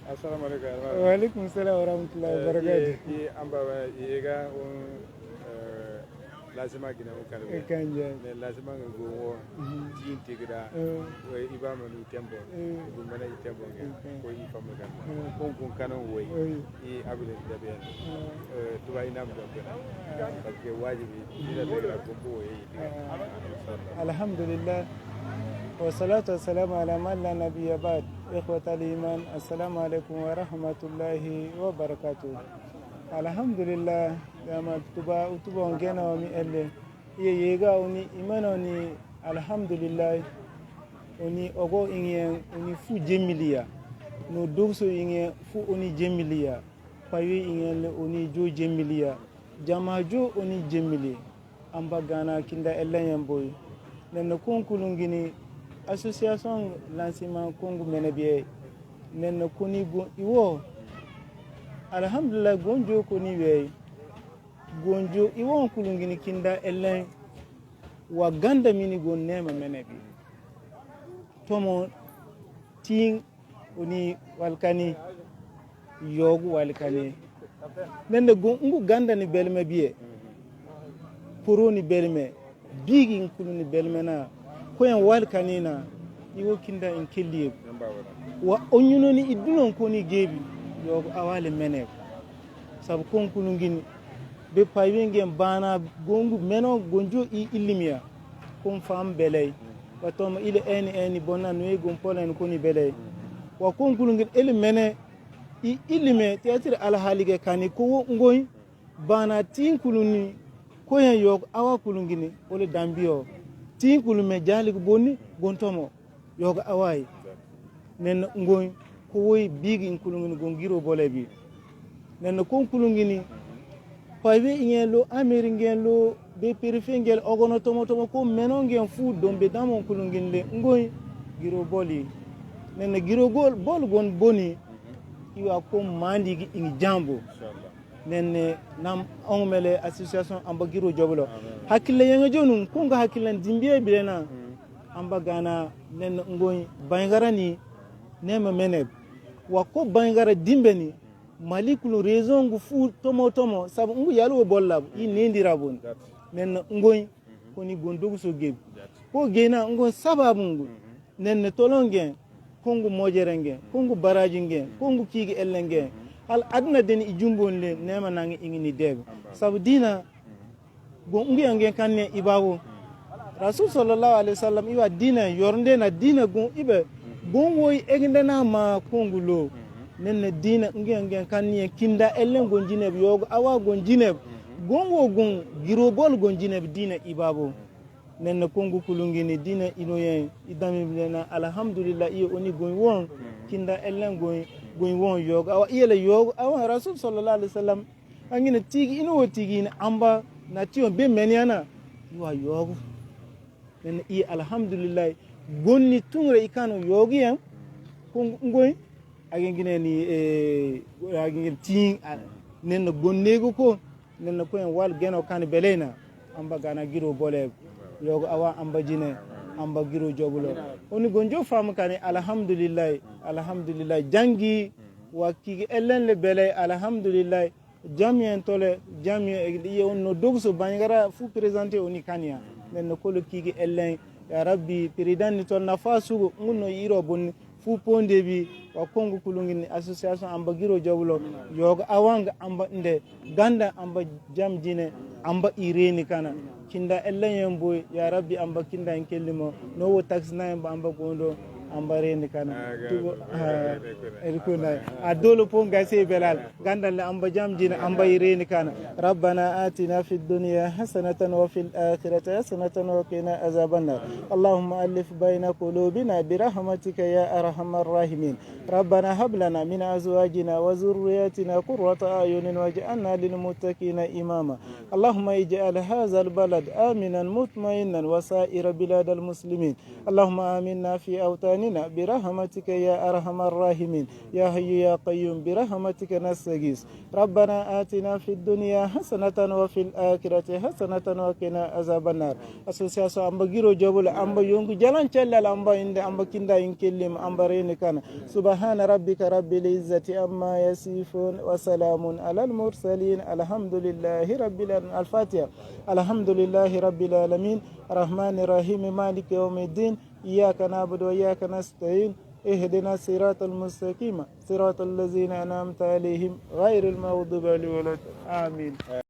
Assalamu alaikum. Wa alaikum salam wa rahmatullahi wa barakatuh. Ye amba yega lazima gina ukale. Kanje. Ne lazima ngo tin tigra. We iba manu tembo. Bu mena tembo nge. Ko yi famu kan. Ko ko kanon we. E abile dabe. Tuba ina mdo bena. Parce que wajibi ila tigra kombo we. Alhamdulillah. والصلاة والسلام على من لا نبي بعد. إخوة الإيمان السلام عليكم ورحمة الله وبركاته. الحمد لله لما تبا ونجنا ومي إله ييجا وني إيمانوني الحمد لله وني أقو إني وني فو جميليا نو دوسو إني فو وني جميليا بايو إني وني جو جميليا جما جو وني جميلي أمبا غانا كندا إلا ينبوي لأن كون كلونجيني association lancement Congo menebie nen koni go iwo alhamdulillah gonjo koni we gonjo iwo kulungini kinda ellen wa ganda mini gon nema menebi tomo ting oni walkani yogu walkani nen go ngu ganda ni belme biye poro ni belme bigi kuluni belme na koyan walkanina iwo kinda in kelli wa onyuno ni idunon ko ni gebi yo awale mene sabu konkulungini be paywengen bana gongu meno gonjo ilimiya kon fam belay watom ile eni bonna noy gon polen koni belay wa konkulungin ele mene ilime teatire ala halige kani ko ngoy bana tinkuluni ko yen yok awa kulungini ole dambio tinkulume jaligo bonni gontomo yoga awai nen ngoy ko woy bigi inkulungini gongiro bolebi nen konkulungini paybe ingelo ameringelo be perifengel ogono tomo ko menongen fu dombe damon kulungin ngoy giro boli nen giro gol bol gon boni iwa ko mandi ingi jambo nen nam onmele association amba giro joblo hakille yenga jonum ko ga hakillan dimbiye bilena amba gana nen ngoy bangarani nema meneb wa ko bangara dimbeni malikulu raison gu fu tomo sabu ngu yalu bollab i nendira bon nen ngoy koni gondogu so geb ko gena ngo sababu ngu nen tolongen kongu mojerenge kongu barajinge kongu kigi ellenge al aduna den i jumbonle nema nangi ingini deb sabu dina go ngu yangen kanne ibawo rasul sallallahu alaihi wasallam iwa dina yornde na dina go ibe gonwoy egndena ma kongulo nenne dina ngen kanni kinda ellen gon jineb yogo awa gon jineb gonwo gon girobol gon jineb dina ibabo nenne kongu kulungini dina inoyen idami bilena alhamdulillah iyo oni gon won kinda ellen gon won yogo awa yele yogo awa rasul sallallahu alaihi wasallam angina tigi ino tigi ni amba na tiyo be meniana iwa yogo nenne i alhamdulillah gonni tungre ikano yogi yan ko ngoy agengine ni agengine ting nen gonnego ko nen ko en wal geno kan belena amba gana giro bole yogo awa amba jine amba giro jobulo oni gonjo fam kan alhamdulillah jangi wa kigi ellen le bele alhamdulillah jamien tole jamie e on dogso bangara fu présenter oni kania nen ko le kigi ellen ya rabbi peridan ni ton nafasu ngunno yiro bon fu ponde bi wa kongo kulungini association amba giro jawlo yoga awanga amba nde ganda amba jamjine amba ireni kana kinda ellen boy ya rabbi amba kinda en kellimo no wo tax na amba gondo amba reni kana tugo erikuna adolo ponga se belal ganda le amba jamjine amba ireni kana rabbana atina fid dunya hasanatan wa fil akhirati hasanatan wa qina azaban nar allahumma alif bayna qulubina bi rahmatika ya arhamar rahimin rabbana hab lana min azwajina wa dhurriyyatina qurrata ayunin waj'alna lil muttaqina imama allahumma ij'al hadha al balad aminan mutma'innan wa sa'ira bilad al muslimin allahumma aminna fi awtanina برحمتك يا أرحم الراحمين يا حي يا قيوم برحمتك نستغيث ربنا آتنا في الدنيا حسنة وفي الآخرة حسنة وقنا عذاب النار association amba giro jobul amba yongu jalan cellal amba inde amba kinda in kellim amba reni kana subhana rabbika rabbil izzati amma yasifun wa salamun alal mursalin alhamdulillahi rabbil alamin al-fatiha alhamdulillahi rabbil alamin arrahmanir rahim maliki yawmiddin إياك نعبد وإياك نستعين اهدنا الصراط المستقيم صراط الذين أنعمت عليهم غير المغضوب عليهم ولا الضالين آمين